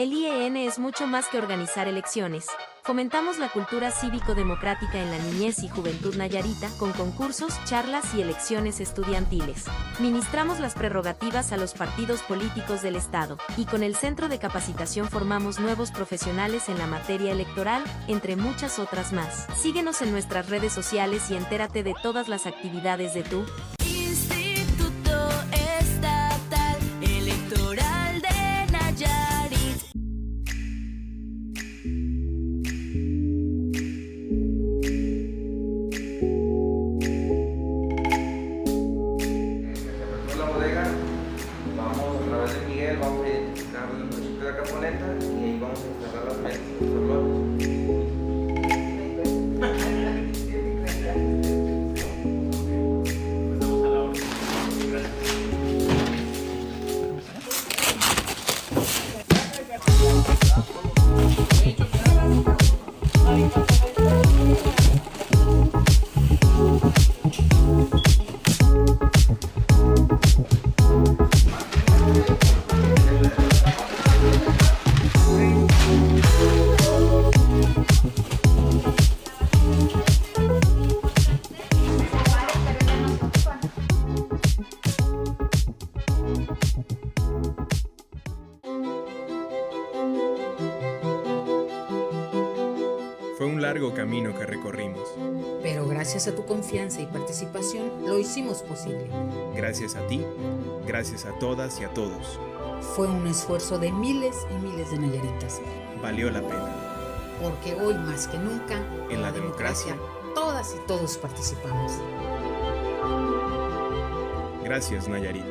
El IEN es mucho más que organizar elecciones. Fomentamos la cultura cívico-democrática en la niñez y juventud nayarita con concursos, charlas y elecciones estudiantiles. Ministramos las prerrogativas a los partidos políticos del Estado, y con el Centro de Capacitación formamos nuevos profesionales en la materia electoral, entre muchas otras más. Síguenos en nuestras redes sociales y entérate de todas las actividades de tu Instituto Estatal Electoral de Nayarit. La bodega, vamos a través de Miguel, vamos a identificar el proyecto de la caponeta y ahí vamos a instalar las mesas, los tablones. Fue un largo camino que recorrimos. Pero gracias a tu confianza y participación lo hicimos posible. Gracias a ti, gracias a todas y a todos. Fue un esfuerzo de miles y miles de nayaritas. Valió la pena. Porque hoy más que nunca, En la democracia, todas y todos participamos. Gracias, Nayarit.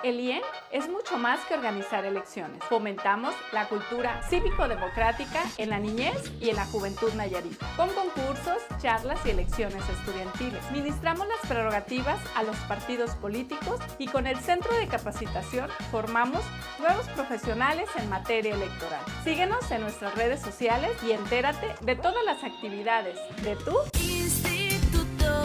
El IEN es mucho más que organizar elecciones. Fomentamos la cultura cívico-democrática en la niñez y en la juventud nayarita, con concursos, charlas y elecciones estudiantiles. Ministramos las prerrogativas a los partidos políticos y con el Centro de Capacitación formamos nuevos profesionales en materia electoral. Síguenos en nuestras redes sociales y entérate de todas las actividades de tu Instituto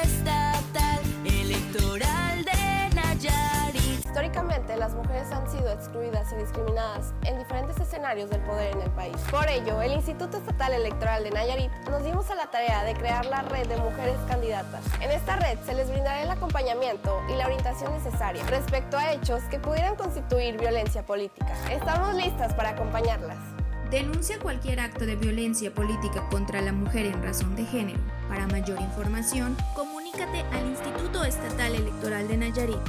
Estatal Electoral de Nayarit. Históricamente, las mujeres han sido excluidas y discriminadas en diferentes escenarios del poder en el país. Por ello, el Instituto Estatal Electoral de Nayarit nos dimos a la tarea de crear la red de mujeres candidatas. En esta red se les brindará el acompañamiento y la orientación necesaria respecto a hechos que pudieran constituir violencia política. Estamos listas para acompañarlas. Denuncia cualquier acto de violencia política contra la mujer en razón de género. Para mayor información, comunícate al Instituto Estatal Electoral de Nayarit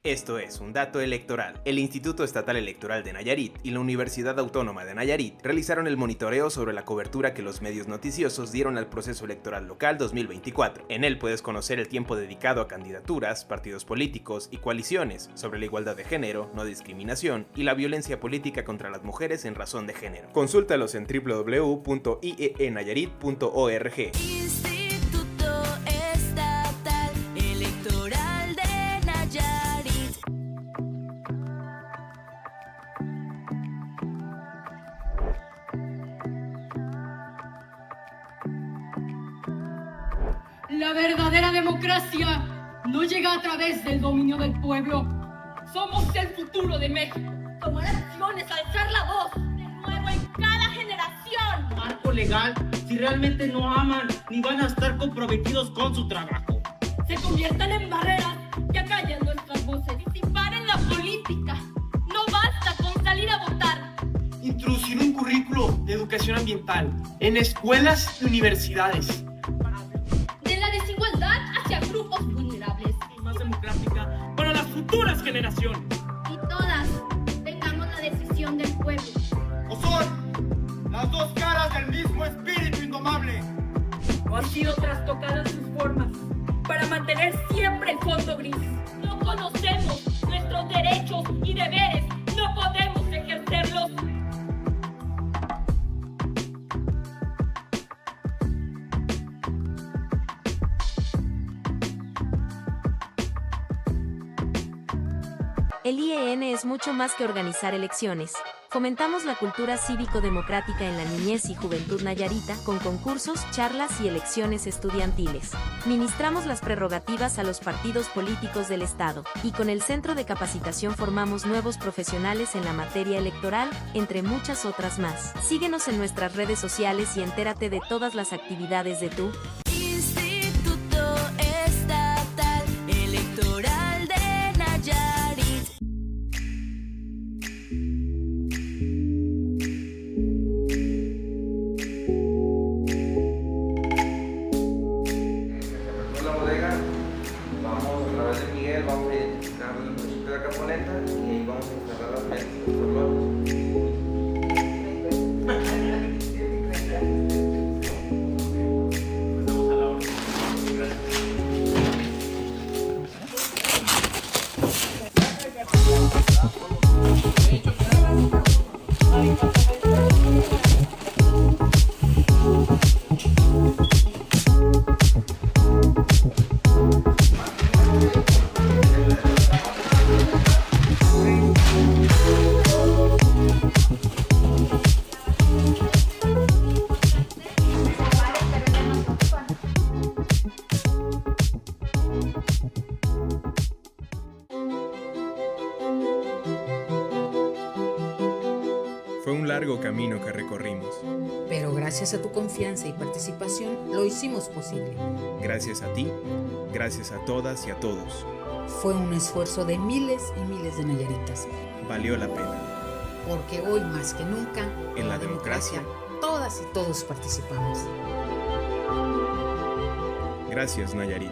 Esto es un dato electoral. El Instituto Estatal Electoral de Nayarit y la Universidad Autónoma de Nayarit realizaron el monitoreo sobre la cobertura que los medios noticiosos dieron al proceso electoral local 2024. En él puedes conocer el tiempo dedicado a candidaturas, partidos políticos y coaliciones, sobre la igualdad de género, no discriminación y la violencia política contra las mujeres en razón de género. Consúltalos en www.ieenayarit.org. Instituto Estatal Electoral de Nayarit. La verdadera democracia no llega a través del dominio del pueblo. Somos el futuro de México. Tomar acciones, alzar la voz, de nuevo en cada generación. Marco legal si realmente no aman ni van a estar comprometidos con su trabajo. Se conviertan en barreras que acallen nuestras voces. Participar en la política. No basta con salir a votar. Introducir un currículo de educación ambiental en escuelas y universidades. De la desigualdad hacia grupos vulnerables. Y más democrática para las futuras generaciones. Y todas tengamos la decisión del pueblo. O son las dos caras del mismo espíritu indomable. No han sido trastocadas sus formas para mantener siempre el fondo gris. No conocemos nuestros derechos y deberes. No podemos ejercerlos. El IEN es mucho más que organizar elecciones. Fomentamos la cultura cívico-democrática en la niñez y juventud nayarita con concursos, charlas y elecciones estudiantiles. Ministramos las prerrogativas a los partidos políticos del Estado, y con el Centro de Capacitación formamos nuevos profesionales en la materia electoral, entre muchas otras más. Síguenos en nuestras redes sociales y entérate de todas las actividades de tu Instituto Estatal Electoral de Nayarit. Vamos a través de Miguel, vamos a identificar el municipio de Caponeta y ahí vamos a instalar las mesas de los lotes. Fue un largo camino que recorrimos. Pero gracias a tu confianza y participación lo hicimos posible. Gracias a ti, gracias a todas y a todos. Fue un esfuerzo de miles y miles de nayaritas. Valió la pena. Porque hoy más que nunca, En la democracia, todas y todos participamos. Gracias, Nayarit.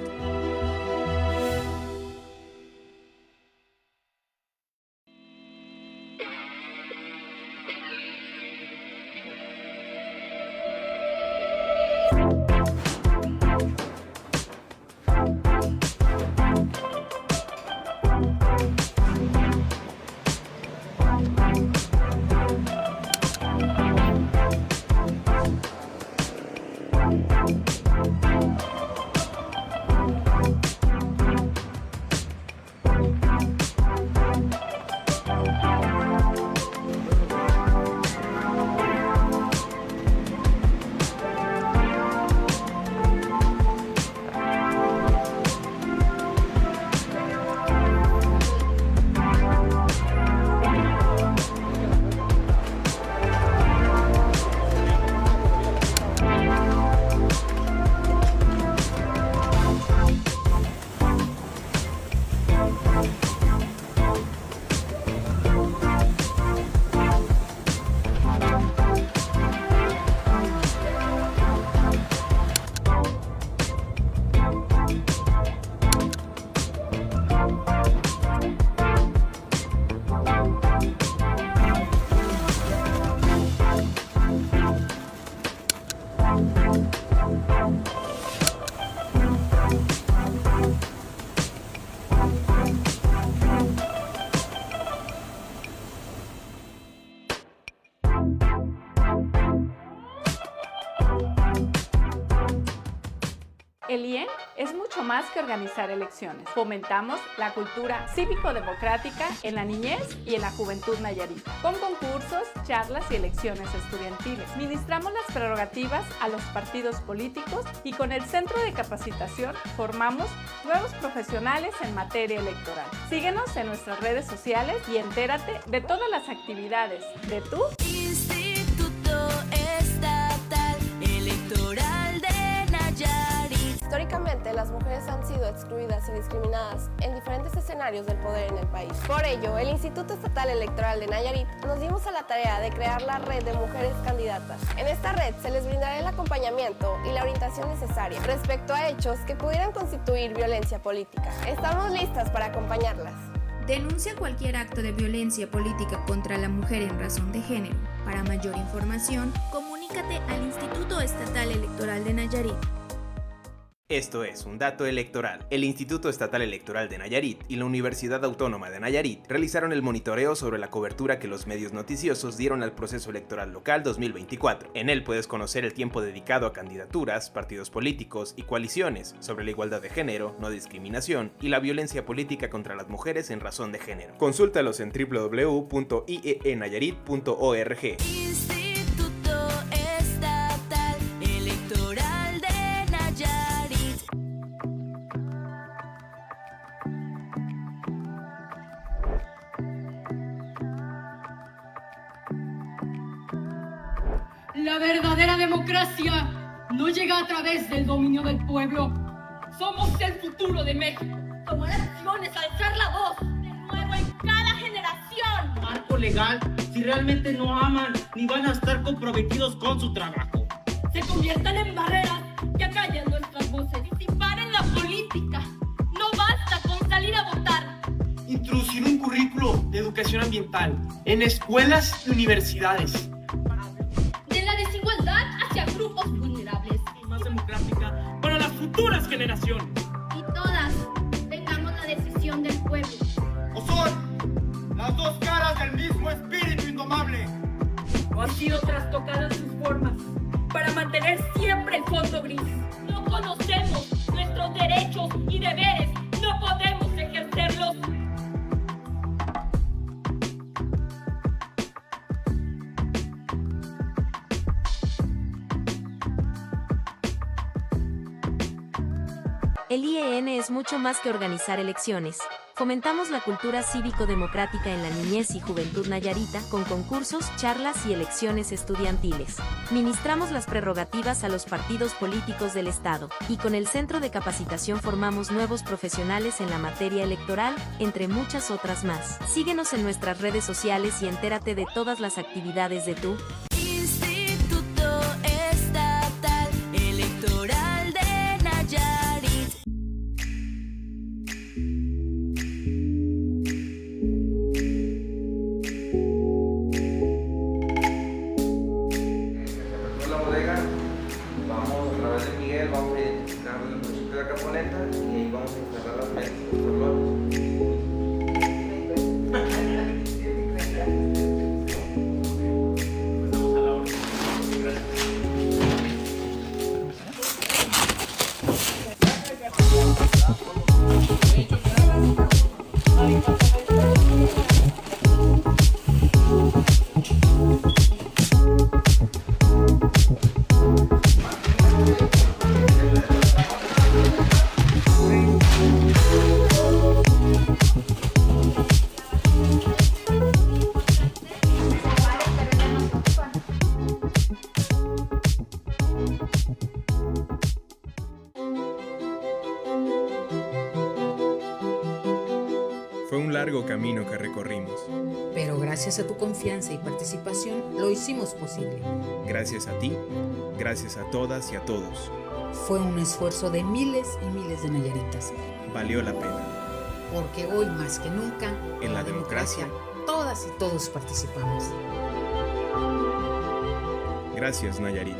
es mucho más que organizar elecciones. Fomentamos la cultura cívico-democrática en la niñez y en la juventud nayarita, con concursos, charlas y elecciones estudiantiles. Ministramos las prerrogativas a los partidos políticos y con el Centro de Capacitación formamos nuevos profesionales en materia electoral. Síguenos en nuestras redes sociales y entérate de todas las actividades de tu Instituto Estatal Electoral de Nayarit. Históricamente, las mujeres han sido excluidas y discriminadas en diferentes escenarios del poder en el país. Por ello, el Instituto Estatal Electoral de Nayarit nos dimos a la tarea de crear la red de mujeres candidatas. En esta red se les brindará el acompañamiento y la orientación necesaria respecto a hechos que pudieran constituir violencia política. Estamos listas para acompañarlas. Denuncia cualquier acto de violencia política contra la mujer en razón de género. Para mayor información, comunícate al Instituto Estatal Electoral de Nayarit. Esto es Un Dato Electoral. El Instituto Estatal Electoral de Nayarit y la Universidad Autónoma de Nayarit realizaron el monitoreo sobre la cobertura que los medios noticiosos dieron al proceso electoral local 2024. En él puedes conocer el tiempo dedicado a candidaturas, partidos políticos y coaliciones, sobre la igualdad de género, no discriminación y la violencia política contra las mujeres en razón de género. Consúltalos en www.ieenayarit.org. Instituto Estatal Electoral de Nayarit. La verdadera democracia no llega a través del dominio del pueblo. Somos el futuro de México. Tomar acciones, alzar la voz, de nuevo en cada generación. Marco legal si realmente no aman ni van a estar comprometidos con su trabajo. Se conviertan en barreras que acallen nuestras voces. Participar en la política. No basta con salir a votar. Introducir un currículo de educación ambiental en escuelas y universidades. De la desigualdad hacia grupos vulnerables. Y más democrática para las futuras generaciones. Y todas tengamos la decisión del pueblo. O son las dos caras del mismo espíritu indomable. No han sido trastocadas sus formas para mantener siempre el fondo gris. No conocemos nuestros derechos y deberes. No podemos ejercerlos. El IEN es mucho más que organizar elecciones. Fomentamos la cultura cívico-democrática en la niñez y juventud nayarita con concursos, charlas y elecciones estudiantiles. Ministramos las prerrogativas a los partidos políticos del Estado y con el Centro de Capacitación formamos nuevos profesionales en la materia electoral, entre muchas otras más. Síguenos en nuestras redes sociales y entérate de todas las actividades de tu Instituto Estatal Electoral de Nayarit. La bodega, vamos a través de Miguel, vamos a identificar el municipio de Caponeta y ahí vamos a instalar las mesas, los salones. Fue un largo camino que recorrimos. Pero gracias a tu confianza y participación lo hicimos posible. Gracias a ti, gracias a todas y a todos. Fue un esfuerzo de miles y miles de nayaritas. Valió la pena. Porque hoy más que nunca, En la democracia, todas y todos participamos. Gracias, Nayarit.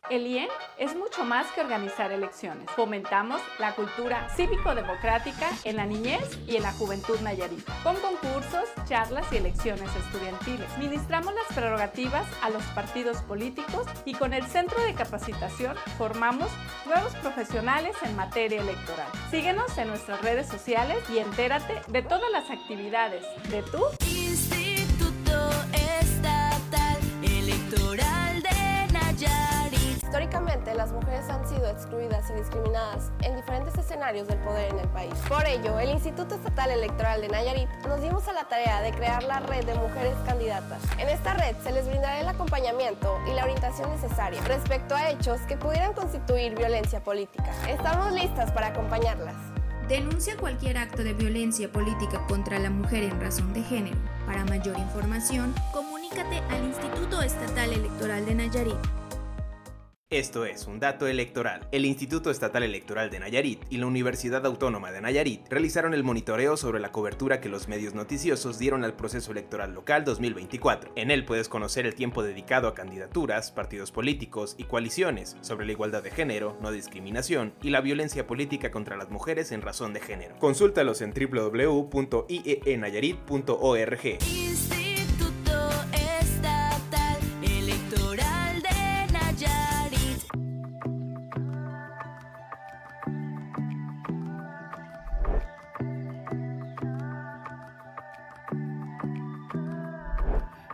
El IEN es mucho más que organizar elecciones. Fomentamos la cultura cívico-democrática en la niñez y en la juventud nayarita, con concursos, charlas y elecciones estudiantiles. Ministramos las prerrogativas a los partidos políticos y con el Centro de Capacitación formamos nuevos profesionales en materia electoral. Síguenos en nuestras redes sociales y entérate de todas las actividades de tu Instituto Estatal Electoral de Nayarit. Históricamente, las mujeres han sido excluidas y discriminadas en diferentes escenarios del poder en el país. Por ello, el Instituto Estatal Electoral de Nayarit nos dimos a la tarea de crear la red de mujeres candidatas. En esta red se les brindará el acompañamiento y la orientación necesaria respecto a hechos que pudieran constituir violencia política. Estamos listas para acompañarlas. Denuncia cualquier acto de violencia política contra la mujer en razón de género. Para mayor información, comunícate al Instituto Estatal Electoral de Nayarit. Esto es un dato electoral. El Instituto Estatal Electoral de Nayarit y la Universidad Autónoma de Nayarit realizaron el monitoreo sobre la cobertura que los medios noticiosos dieron al proceso electoral local 2024. En él puedes conocer el tiempo dedicado a candidaturas, partidos políticos y coaliciones, sobre la igualdad de género, no discriminación y la violencia política contra las mujeres en razón de género. Consúltalos en www.ieenayarit.org.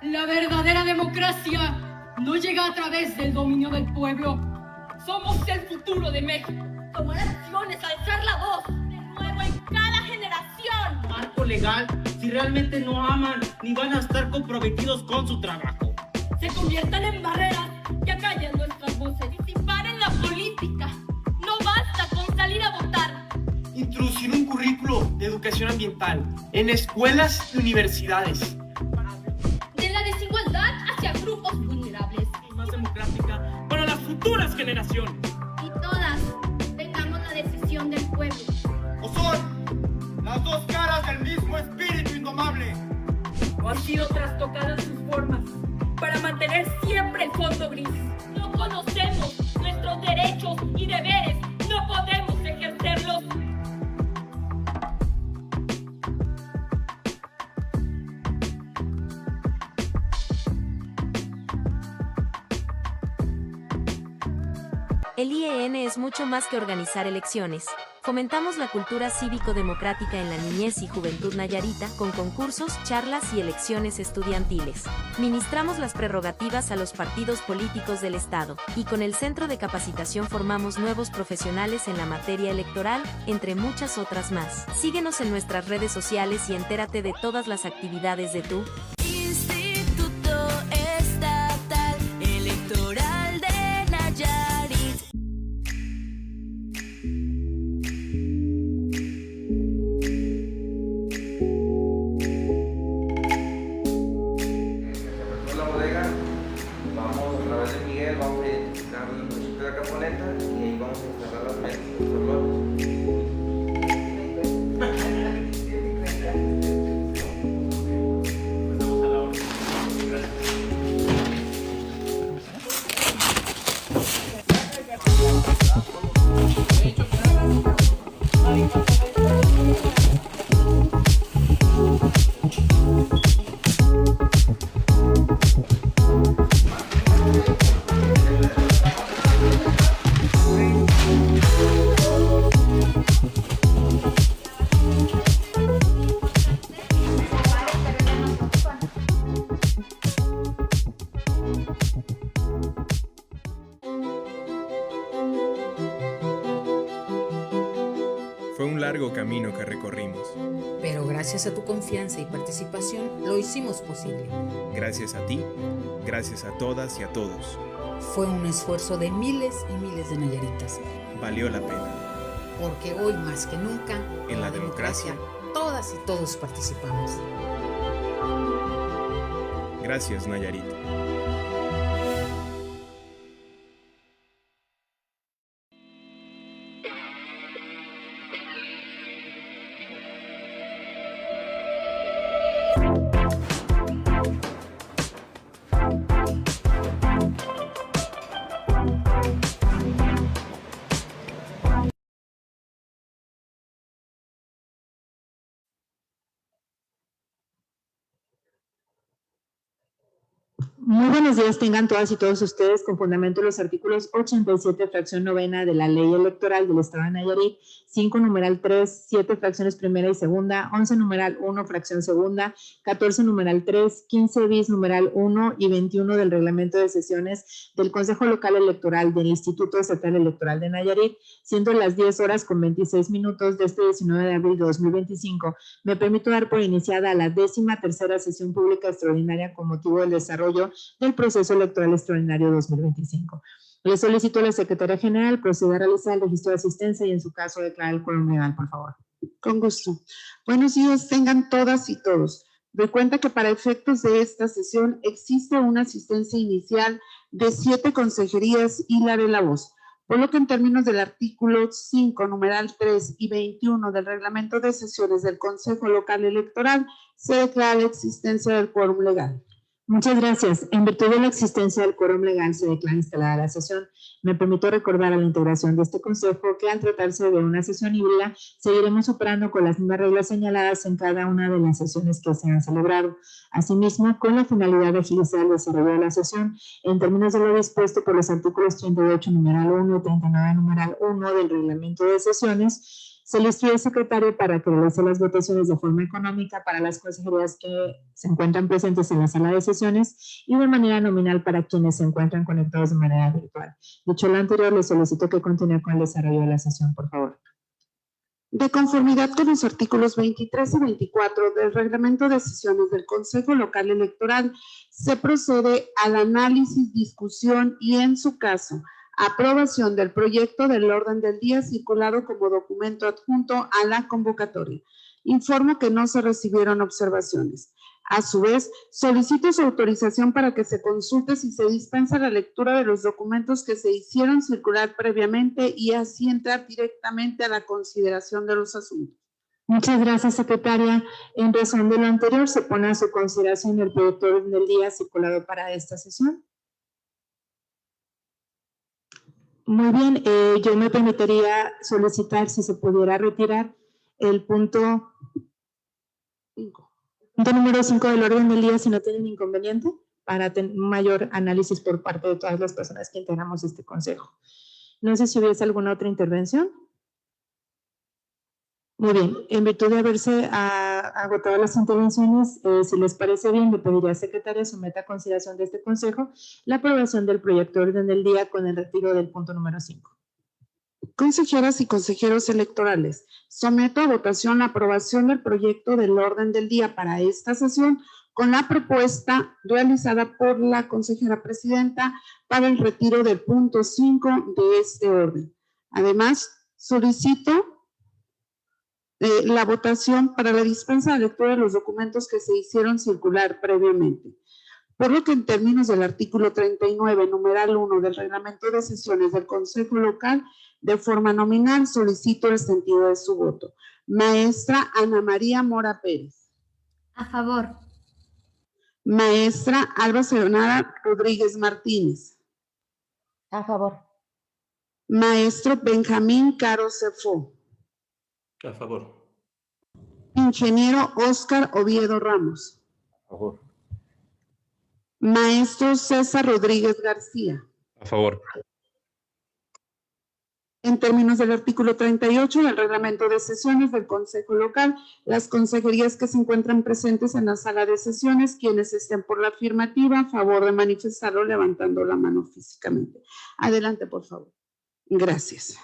La verdadera democracia no llega a través del dominio del pueblo. Somos el futuro de México. Tomar acciones, alzar la voz, de nuevo en cada generación. Marco legal si realmente no aman ni van a estar comprometidos con su trabajo. Se conviertan en barreras que acallan nuestras voces. Participar en la política. No basta con salir a votar. Introducir un currículo de educación ambiental en escuelas y universidades. De la desigualdad hacia grupos vulnerables. Y más democrática para las futuras generaciones. Y todas tengamos la decisión del pueblo. ¿O son las dos caras del mismo espíritu indomable? ¿O han sido trastocadas sus formas para mantener siempre el fondo gris? No conocemos nuestros derechos y deberes. No podemos ejercerlos. El IEN es mucho más que organizar elecciones. Fomentamos la cultura cívico-democrática en la niñez y juventud nayarita con concursos, charlas y elecciones estudiantiles. Ministramos las prerrogativas a los partidos políticos del Estado y con el Centro de Capacitación formamos nuevos profesionales en la materia electoral, entre muchas otras más. Síguenos en nuestras redes sociales y entérate de todas las actividades de tu Instituto Estatal Electoral de Nayarit. La bodega, vamos a través de Miguel, vamos a identificar el municipio de Caponeta y ahí vamos a instalar las mesas, los salones. pero gracias a tu confianza y participación lo hicimos posible. Gracias a ti, gracias a todas y a todos. Fue un esfuerzo de miles y miles de nayaritas. Valió la pena. Porque hoy más que nunca, en la democracia, todas y todos participamos. Gracias, Nayarit. Muy buenos días tengan todas y todos ustedes con fundamento en los artículos 87, fracción novena de la Ley Electoral del Estado de Nayarit, 5, numeral 3, 7, fracciones primera y segunda, 11, numeral 1, fracción segunda, 14, numeral 3, 15 bis, numeral 1 y 21 del Reglamento de Sesiones del Consejo Local Electoral del Instituto Estatal Electoral de Nayarit, siendo las 10 horas con 26 minutos de este 19 de abril de 2025. Me permito dar por iniciada la 13ª sesión pública extraordinaria con motivo del desarrollo del proceso electoral extraordinario 2025. Le solicito a la Secretaría General proceder a realizar el registro de asistencia y en su caso declarar el quórum legal, por favor. Con gusto. Buenos días tengan todas y todos. Doy cuenta que para efectos de esta sesión existe una asistencia inicial de 7 consejerías y la de la voz, por lo que en términos del artículo 5, numeral 3 y 21 del Reglamento de Sesiones del Consejo Local Electoral, se declara la existencia del quórum legal. Muchas gracias. En virtud de la existencia del quórum legal, se declara instalada la sesión. Me permito recordar a la integración de este consejo que al tratarse de una sesión híbrida, seguiremos operando con las mismas reglas señaladas en cada una de las sesiones que se han celebrado. Asimismo, con la finalidad de agilizar el desarrollo de la sesión, en términos de lo dispuesto por los artículos 38, numeral 1 y 39, numeral 1 del Reglamento de Sesiones, se le instruye al secretario para que realice las votaciones de forma económica para las consejerías que se encuentran presentes en la sala de sesiones y de manera nominal para quienes se encuentran conectados de manera virtual. Dicho lo anterior, le solicito que continúe con el desarrollo de la sesión, por favor. De conformidad con los artículos 23 y 24 del Reglamento de Sesiones del Consejo Local Electoral, se procede al análisis, discusión y, en su caso, aprobación del proyecto del orden del día circulado como documento adjunto a la convocatoria. Informo que no se recibieron observaciones. A su vez, solicito su autorización para que se consulte si se dispensa la lectura de los documentos que se hicieron circular previamente y así entrar directamente a la consideración de los asuntos. Muchas gracias, secretaria. En razón de lo anterior, se pone a su consideración el proyecto de orden del día circulado para esta sesión. Muy bien, yo me permitiría solicitar si se pudiera retirar el punto número 5 del orden del día, si no tienen inconveniente, para tener un mayor análisis por parte de todas las personas que integramos este consejo. No sé si hubiese alguna otra intervención. Muy bien, en virtud de haberse agotado las intervenciones, si les parece bien, le pediría a secretaria someta a consideración de este consejo la aprobación del proyecto de orden del día con el retiro del punto número 5. Consejeras y consejeros electorales, someto a votación la aprobación del proyecto del orden del día para esta sesión con la propuesta realizada por la consejera presidenta para el retiro del punto 5 de este orden. Además, solicito la votación para la dispensa de lectura de los documentos que se hicieron circular previamente. Por lo que en términos del artículo 39, numeral 1 del Reglamento de Sesiones del Consejo Local, de forma nominal, solicito el sentido de su voto. Maestra Ana María Mora Pérez. A favor. Maestra Alba Serenada Rodríguez Martínez. A favor. Maestro Benjamín Caro Cefó. A favor. Ingeniero Óscar Oviedo Ramos. A favor. Maestro César Rodríguez García. A favor. En términos del artículo 38 del Reglamento de Sesiones del Consejo Local, las consejerías que se encuentran presentes en la sala de sesiones, quienes estén por la afirmativa, a favor de manifestarlo levantando la mano físicamente. Adelante, por favor. Gracias.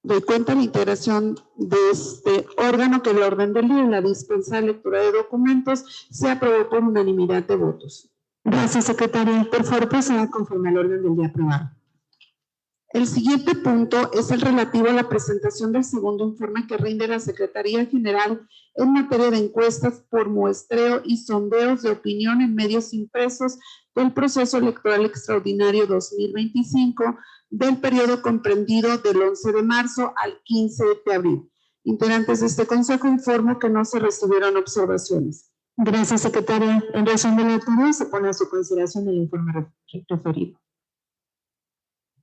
Doy cuenta de la integración de este órgano que el orden del día y la dispensa lectura de documentos se aprobó por unanimidad de votos. Gracias, secretaria. Por favor, proceda conforme al orden del día aprobado. El siguiente punto es el relativo a la presentación del segundo informe que rinde la Secretaría General en materia de encuestas por muestreo y sondeos de opinión en medios impresos del proceso electoral extraordinario 2025 del periodo comprendido del 11 de marzo al 15 de abril. Integrantes de este consejo informo que no se recibieron observaciones. Gracias, secretaria. En razón de lo anterior, se pone a su consideración el informe referido.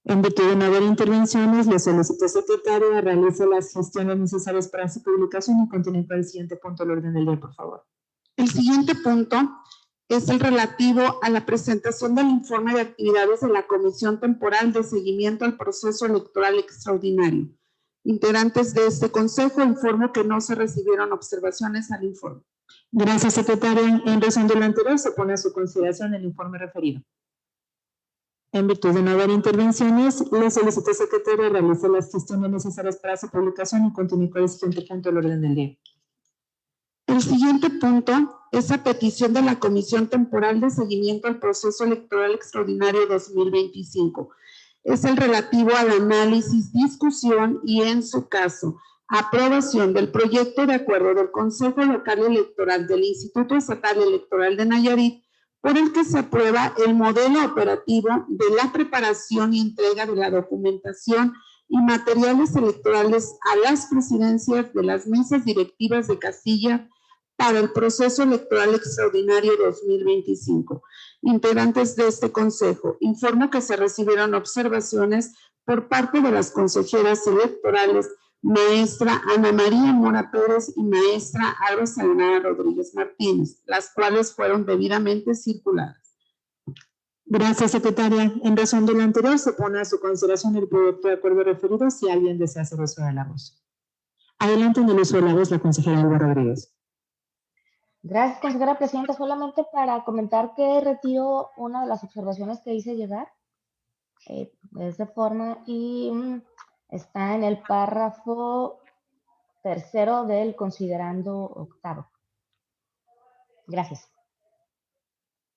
En virtud de no haber intervenciones, le solicito, secretaria, realice las gestiones necesarias para su publicación y continúe con el siguiente punto del orden del día, por favor. El siguiente punto es el relativo a la presentación del informe de actividades de la Comisión Temporal de Seguimiento al Proceso Electoral Extraordinario. Integrantes de este consejo informo que no se recibieron observaciones al informe. Gracias, secretaria. En razón de lo anterior, se pone a su consideración el informe referido. En virtud de no haber intervenciones, le solicito, secretaria, realice las gestiones necesarias para su publicación y continúe con el siguiente punto del orden del día. El siguiente punto es a petición de la Comisión Temporal de Seguimiento al Proceso Electoral Extraordinario 2025. Es el relativo al análisis, discusión y, en su caso, aprobación del proyecto de acuerdo del Consejo Local Electoral del Instituto Estatal Electoral de Nayarit, por el que se aprueba el modelo operativo de la preparación y entrega de la documentación y materiales electorales a las presidencias de las mesas directivas de casilla para el proceso electoral extraordinario 2025. Integrantes de este consejo, informo que se recibieron observaciones por parte de las consejeras electorales maestra Ana María Mora Pérez y maestra Alba Sayonara Rodríguez Martínez, las cuales fueron debidamente circuladas. Gracias, secretaria. En razón de lo anterior, se pone a su consideración el proyecto de acuerdo referido si alguien desea hacer uso de la voz. Adelante en el uso de la voz la consejera Alba Rodríguez. Gracias, consejera presidenta. Solamente para comentar que retiro una de las observaciones que hice llegar. Es de forma y está en el párrafo tercero del considerando octavo. Gracias.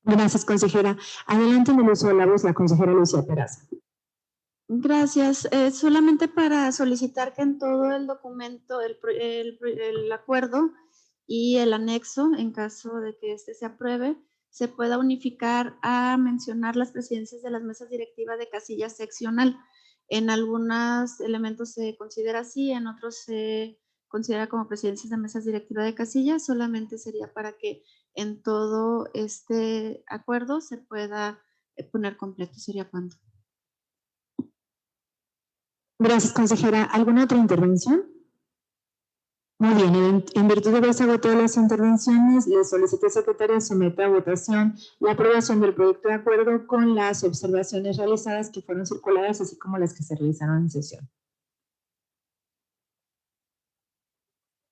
Gracias, consejera. Adelante en el uso de la voz la consejera Lucía Peraza. Gracias. Solamente para solicitar que en todo el documento, el acuerdo y el anexo, en caso de que este se apruebe, se pueda unificar a mencionar las presidencias de las mesas directivas de casilla seccional. En algunos elementos se considera así, en otros se considera como presidencias de mesas directivas de casilla. Solamente sería para que en todo este acuerdo se pueda poner completo. ¿Sería cuánto? Gracias, consejera. ¿Alguna otra intervención? Muy bien, en virtud de haberse agotado las intervenciones, le solicito, secretaria, someta a votación la aprobación del proyecto de acuerdo con las observaciones realizadas que fueron circuladas, así como las que se realizaron en sesión.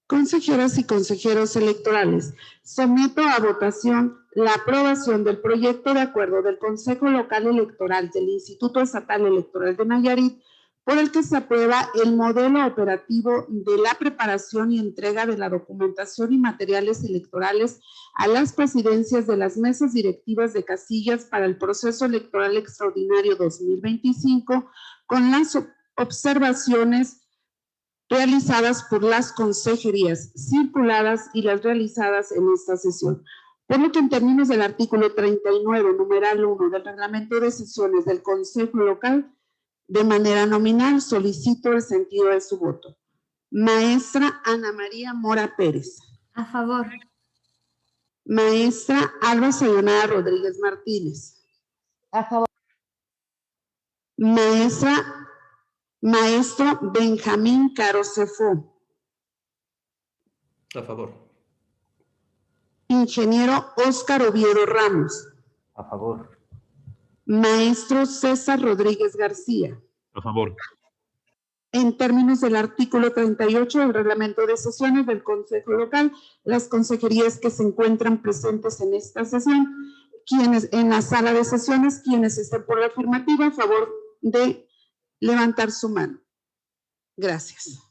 Consejeras y consejeros electorales, someto a votación la aprobación del proyecto de acuerdo del Consejo Local Electoral del Instituto Estatal Electoral de Nayarit, por el que se aprueba el modelo operativo de la preparación y entrega de la documentación y materiales electorales a las presidencias de las mesas directivas de casillas para el proceso electoral extraordinario 2025, con las observaciones realizadas por las consejerías circuladas y las realizadas en esta sesión. Por lo que en términos del artículo 39, numeral 1 del reglamento de sesiones del Consejo Local, de manera nominal, solicito el sentido de su voto. Maestra Ana María Mora Pérez. A favor. Maestra Alba Sayonara Rodríguez Martínez. A favor. Maestro Benjamín Caro Cefó. A favor. Ingeniero Óscar Oviedo Ramos. A favor. Maestro César Rodríguez García. A favor. En términos del artículo 38 del reglamento de sesiones del Consejo Local, las consejerías que se encuentran presentes en esta sesión, quienes en la sala de sesiones, quienes estén por la afirmativa, a favor de levantar su mano. Gracias.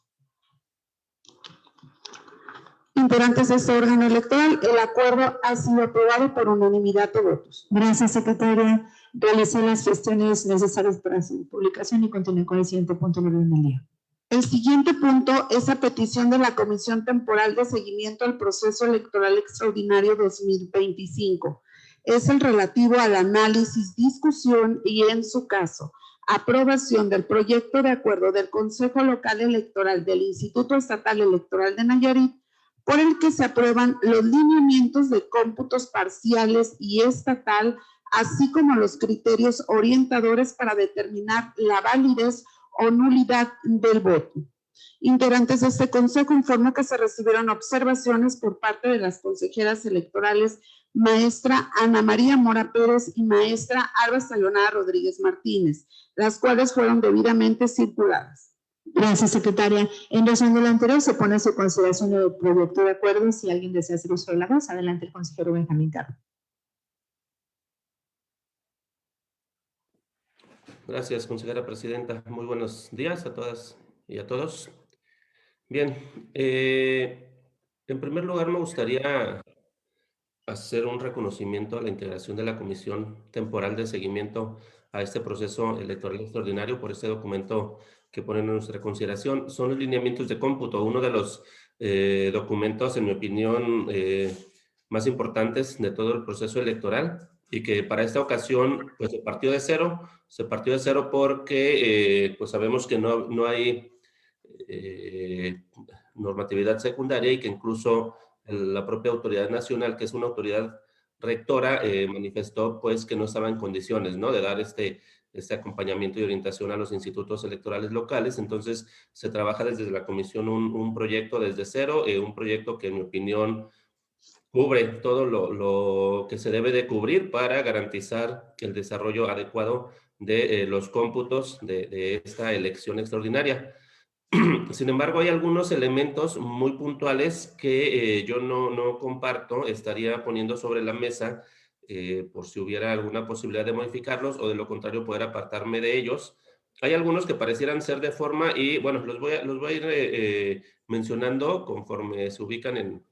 Integrantes de este órgano electoral, el acuerdo ha sido aprobado por unanimidad de votos. Gracias, secretaria. Realicé las gestiones necesarias para su publicación y continúe con el siguiente punto del orden del día. El siguiente punto es a petición de la Comisión Temporal de Seguimiento al Proceso Electoral Extraordinario 2025. Es el relativo al análisis, discusión y, en su caso, aprobación del proyecto de acuerdo del Consejo Local Electoral del Instituto Estatal Electoral de Nayarit, por el que se aprueban los lineamientos de cómputos parciales y estatal, así como los criterios orientadores para determinar la validez o nulidad del voto. Integrantes de este consejo informo que se recibieron observaciones por parte de las consejeras electorales maestra Ana María Mora Pérez y maestra Alba Sayonara Rodríguez Martínez, las cuales fueron debidamente circuladas. Gracias, secretaria. En razón de lo anterior, se pone a su consideración el proyecto de acuerdo. Si alguien desea hacer uso de la voz, adelante el consejero Benjamín Carro. Gracias, consejera presidenta. Muy buenos días a todas y a todos. Bien, en primer lugar me gustaría hacer un reconocimiento a la integración de la Comisión Temporal de Seguimiento a este proceso electoral extraordinario por este documento que ponen en nuestra consideración. Son los lineamientos de cómputo, uno de los documentos, en mi opinión, más importantes de todo el proceso electoral, y que para esta ocasión pues se partió de cero porque pues sabemos que no hay normatividad secundaria y que incluso la propia autoridad nacional, que es una autoridad rectora, manifestó pues que no estaba en condiciones, ¿no?, de dar este acompañamiento y orientación a los institutos electorales locales. Entonces se trabaja desde la comisión un proyecto desde cero, un proyecto que en mi opinión cubre todo lo que se debe de cubrir para garantizar el desarrollo adecuado de los cómputos de esta elección extraordinaria. Sin embargo, hay algunos elementos muy puntuales que yo no comparto, estaría poniendo sobre la mesa por si hubiera alguna posibilidad de modificarlos o de lo contrario poder apartarme de ellos. Hay algunos que parecieran ser de forma y bueno, los voy a ir mencionando conforme se ubican en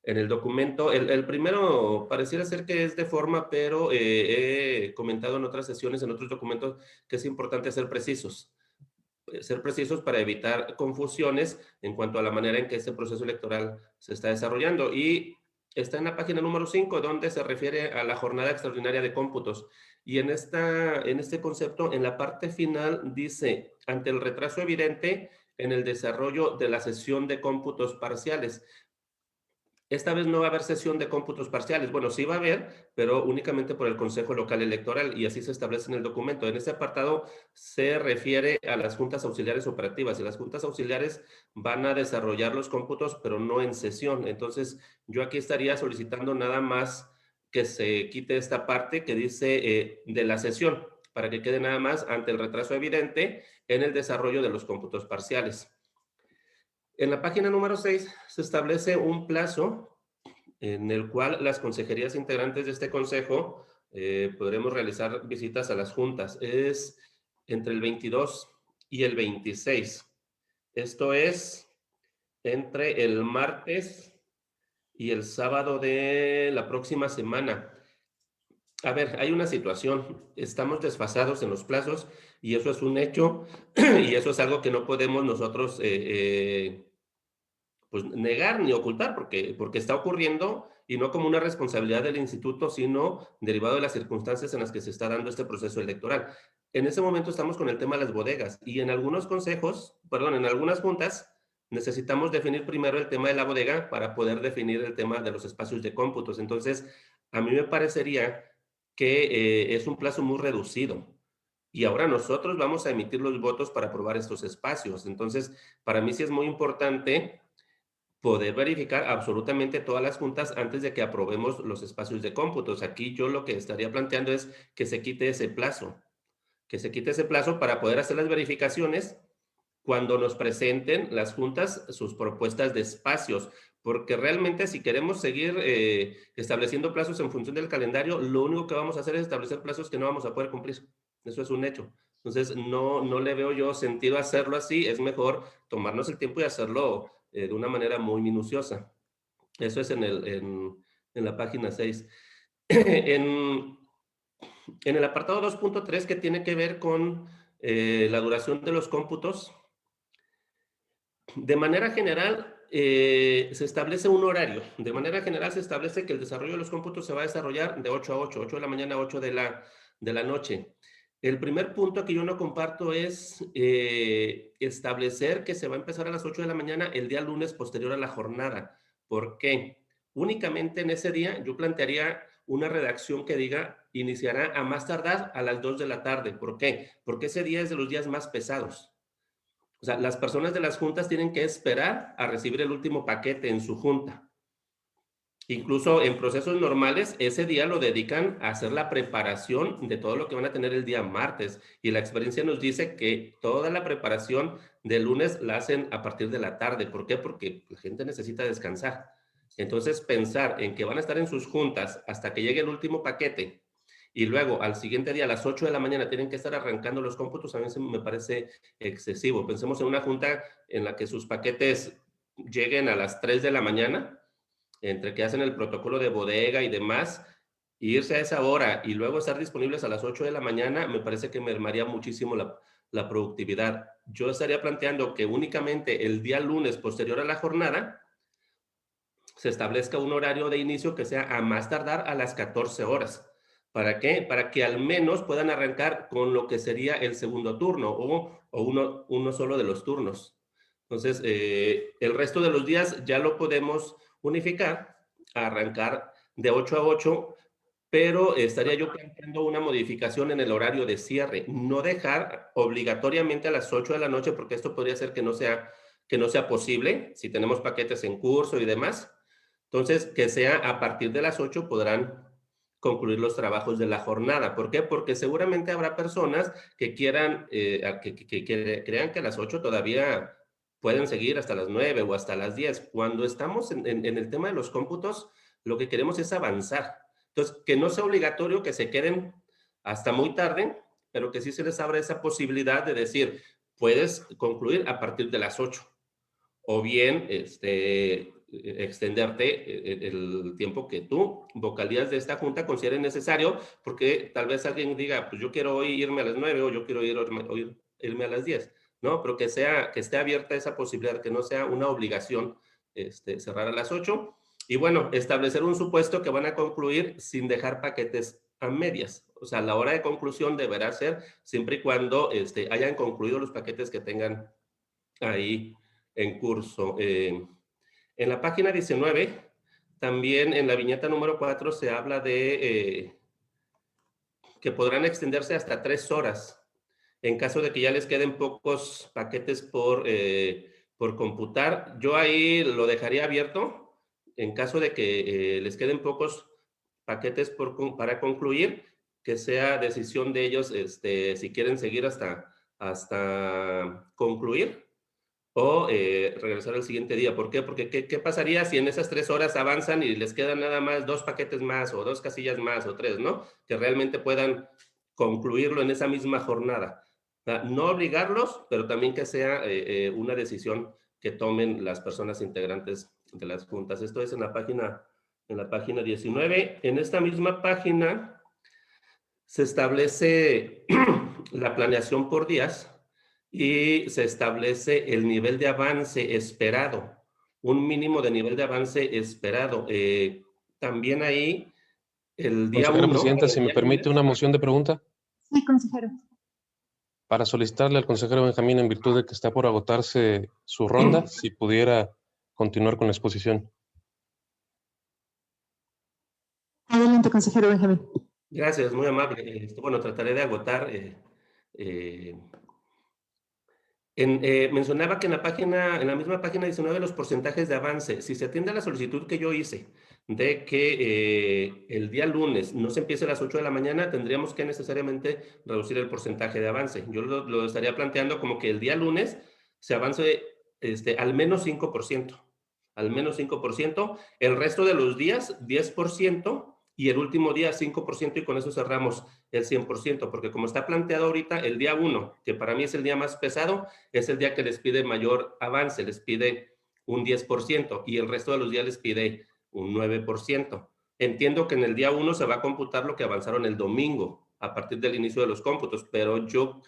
el documento. El primero pareciera ser que es de forma, pero he comentado en otras sesiones, en otros documentos, que es importante ser precisos para evitar confusiones en cuanto a la manera en que este proceso electoral se está desarrollando. Y está en la página número 5, donde se refiere a la jornada extraordinaria de cómputos. Y en este concepto, en la parte final, dice, ante el retraso evidente en el desarrollo de la sesión de cómputos parciales. Esta vez no va a haber sesión de cómputos parciales. Bueno, sí va a haber, pero únicamente por el Consejo Local Electoral, y así se establece en el documento. En este apartado se refiere a las juntas auxiliares operativas, y las juntas auxiliares van a desarrollar los cómputos, pero no en sesión. Entonces, yo aquí estaría solicitando nada más que se quite esta parte que dice de la sesión, para que quede nada más ante el retraso evidente en el desarrollo de los cómputos parciales. En la página número 6 se establece un plazo en el cual las consejerías integrantes de este consejo podremos realizar visitas a las juntas. Es entre el 22 y el 26. Esto es entre el martes y el sábado de la próxima semana. A ver, hay una situación, estamos desfasados en los plazos y eso es un hecho y eso es algo que no podemos nosotros pues negar ni ocultar porque está ocurriendo y no como una responsabilidad del instituto, sino derivado de las circunstancias en las que se está dando este proceso electoral. En ese momento estamos con el tema de las bodegas y en algunos en algunas juntas necesitamos definir primero el tema de la bodega para poder definir el tema de los espacios de cómputos. Entonces, a mí me parecería que es un plazo muy reducido. Y ahora nosotros vamos a emitir los votos para aprobar estos espacios. Entonces, para mí sí es muy importante poder verificar absolutamente todas las juntas antes de que aprobemos los espacios de cómputos. Aquí yo lo que estaría planteando es que se quite ese plazo. Que se quite ese plazo para poder hacer las verificaciones cuando nos presenten las juntas sus propuestas de espacios. Porque realmente si queremos seguir estableciendo plazos en función del calendario, lo único que vamos a hacer es establecer plazos que no vamos a poder cumplir. Eso es un hecho. Entonces, no le veo yo sentido hacerlo así. Es mejor tomarnos el tiempo y hacerlo de una manera muy minuciosa. Eso es en la página 6. En el apartado 2.3, que tiene que ver con la duración de los cómputos, de manera general se establece un horario. De manera general se establece que el desarrollo de los cómputos se va a desarrollar de 8 a 8, 8 de la mañana a 8 de la noche. El primer punto que yo no comparto es establecer que se va a empezar a las 8 de la mañana el día lunes posterior a la jornada. ¿Por qué? Únicamente en ese día yo plantearía una redacción que diga iniciará a más tardar a las 2 de la tarde. ¿Por qué? Porque ese día es de los días más pesados. O sea, las personas de las juntas tienen que esperar a recibir el último paquete en su junta. Incluso en procesos normales, ese día lo dedican a hacer la preparación de todo lo que van a tener el día martes. Y la experiencia nos dice que toda la preparación del lunes la hacen a partir de la tarde. ¿Por qué? Porque la gente necesita descansar. Entonces, pensar en que van a estar en sus juntas hasta que llegue el último paquete y luego al siguiente día a las 8 de la mañana tienen que estar arrancando los cómputos, a mí me parece excesivo. Pensemos en una junta en la que sus paquetes lleguen a las 3 de la mañana, entre que hacen el protocolo de bodega y demás, irse a esa hora y luego estar disponibles a las 8 de la mañana, me parece que mermaría muchísimo la productividad. Yo estaría planteando que únicamente el día lunes posterior a la jornada se establezca un horario de inicio que sea a más tardar a las 14 horas. ¿Para qué? Para que al menos puedan arrancar con lo que sería el segundo turno o uno solo de los turnos. Entonces, el resto de los días ya lo podemos unificar, arrancar de 8 a 8, pero estaría yo planteando una modificación en el horario de cierre. No dejar obligatoriamente a las 8 de la noche, porque esto podría ser que no sea posible si tenemos paquetes en curso y demás. Entonces, que sea a partir de las 8 podrán concluir los trabajos de la jornada. ¿Por qué? Porque seguramente habrá personas que quieran, que crean que a las 8 todavía pueden seguir hasta las 9 o hasta las 10. Cuando estamos en el tema de los cómputos, lo que queremos es avanzar. Entonces, que no sea obligatorio que se queden hasta muy tarde, pero que sí se les abra esa posibilidad de decir, puedes concluir a partir de las 8. O bien, extenderte el tiempo que tú, vocalías de esta junta, consideren necesario, porque tal vez alguien diga, pues yo quiero hoy irme a las 9 o yo quiero irme a las 10, ¿no? Pero que esté abierta esa posibilidad, que no sea una obligación cerrar a las 8. Y bueno, establecer un supuesto que van a concluir sin dejar paquetes a medias. O sea, la hora de conclusión deberá ser siempre y cuando hayan concluido los paquetes que tengan ahí en curso. En la página 19, también en la viñeta número 4 se habla de que podrán extenderse hasta 3 horas en caso de que ya les queden pocos paquetes por computar. Yo ahí lo dejaría abierto en caso de que les queden pocos paquetes para concluir, que sea decisión de ellos si quieren seguir hasta concluir o regresar al siguiente día. ¿Por qué? Porque ¿qué pasaría si en esas 3 horas avanzan y les quedan nada más 2 paquetes más o 2 casillas más o 3, ¿no? Que realmente puedan concluirlo en esa misma jornada. No obligarlos, pero también que sea una decisión que tomen las personas integrantes de las juntas. Esto es en la página 19. En esta misma página se establece la planeación por días y se establece el nivel de avance esperado, un mínimo de nivel de avance esperado. También ahí, el día 1... Consejera Presidenta, si me permite una moción de pregunta. Sí, consejero. Para solicitarle al consejero Benjamín, en virtud de que está por agotarse su ronda, si pudiera continuar con la exposición. Adelante, consejero Benjamín. Gracias, muy amable. Bueno, trataré de agotar... mencionaba que en la misma página 19 los porcentajes de avance. Si se atiende a la solicitud que yo hice de que el día lunes no se empiece a las 8 de la mañana, tendríamos que necesariamente reducir el porcentaje de avance. Yo lo estaría planteando como que el día lunes se avance al menos 5%. Al menos 5%. El resto de los días, 10%, y el último día 5% y con eso cerramos el 100%, porque como está planteado ahorita, el día 1, que para mí es el día más pesado, es el día que les pide mayor avance, les pide un 10% y el resto de los días les pide un 9%. Entiendo que en el día 1 se va a computar lo que avanzaron el domingo a partir del inicio de los cómputos, pero yo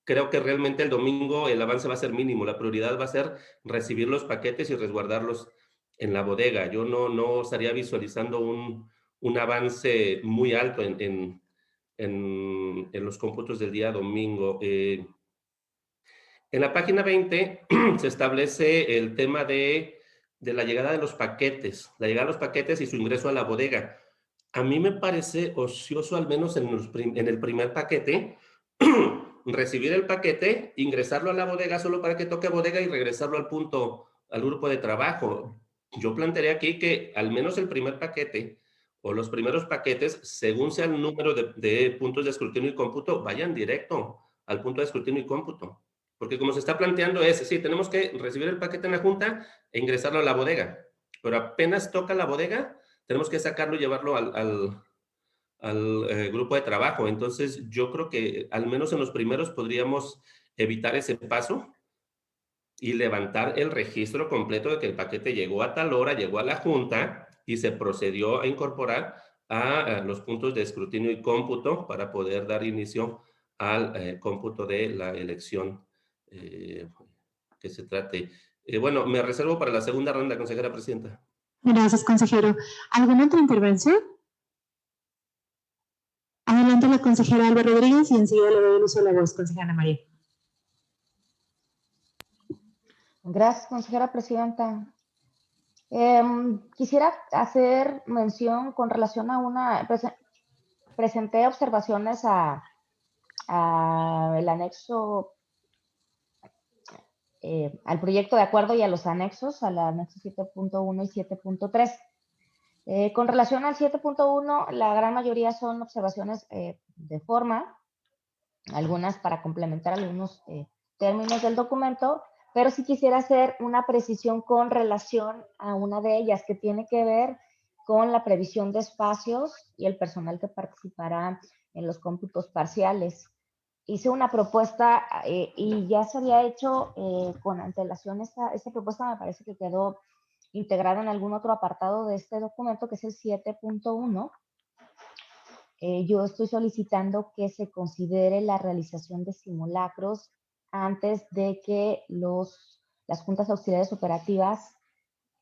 creo que realmente el domingo el avance va a ser mínimo, la prioridad va a ser recibir los paquetes y resguardarlos en la bodega. Yo no estaría visualizando un avance muy alto en los cómputos del día domingo. En la página 20 se establece el tema de la llegada de los paquetes, la llegada de los paquetes y su ingreso a la bodega. A mí me parece ocioso, al menos en el primer paquete, recibir el paquete, ingresarlo a la bodega solo para que toque bodega y regresarlo al grupo de trabajo. Yo plantearía aquí que al menos el primer paquete o los primeros paquetes, según sea el número de puntos de escrutinio y cómputo, vayan directo al punto de escrutinio y cómputo. Porque como se está planteando es, sí, tenemos que recibir el paquete en la junta e ingresarlo a la bodega. Pero apenas toca la bodega, tenemos que sacarlo y llevarlo al grupo de trabajo. Entonces, yo creo que al menos en los primeros podríamos evitar ese paso y levantar el registro completo de que el paquete llegó a tal hora, llegó a la junta y se procedió a incorporar a los puntos de escrutinio y cómputo para poder dar inicio al cómputo de la elección que se trate. Bueno, me reservo para la segunda ronda, consejera presidenta. Gracias, consejero. ¿Alguna otra intervención? Adelante la consejera Alba Rodríguez y enseguida le doy el uso de la voz, consejera Ana María. Gracias, consejera presidenta. Quisiera hacer mención con relación a presenté observaciones el anexo, al proyecto de acuerdo y a los anexos, al anexo 7.1 y 7.3. Con relación al 7.1, la gran mayoría son observaciones de forma, algunas para complementar algunos términos del documento, pero sí quisiera hacer una precisión con relación a una de ellas que tiene que ver con la previsión de espacios y el personal que participará en los cómputos parciales. Hice una propuesta y ya se había hecho con antelación. Esta propuesta me parece que quedó integrada en algún otro apartado de este documento, que es el 7.1. Yo estoy solicitando que se considere la realización de simulacros antes de que las juntas auxiliares operativas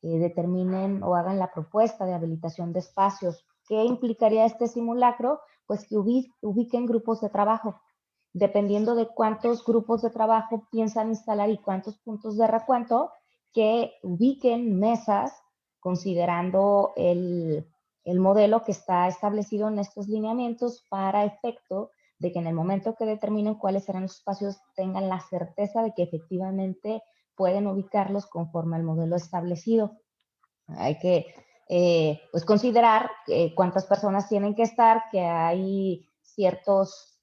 determinen o hagan la propuesta de habilitación de espacios. ¿Qué implicaría este simulacro? Pues que ubiquen grupos de trabajo. Dependiendo de cuántos grupos de trabajo piensan instalar y cuántos puntos de recuento, que ubiquen mesas considerando el modelo que está establecido en estos lineamientos para efecto de que en el momento que determinen cuáles serán los espacios tengan la certeza de que efectivamente pueden ubicarlos conforme al modelo establecido. Hay que pues considerar cuántas personas tienen que estar, que hay ciertos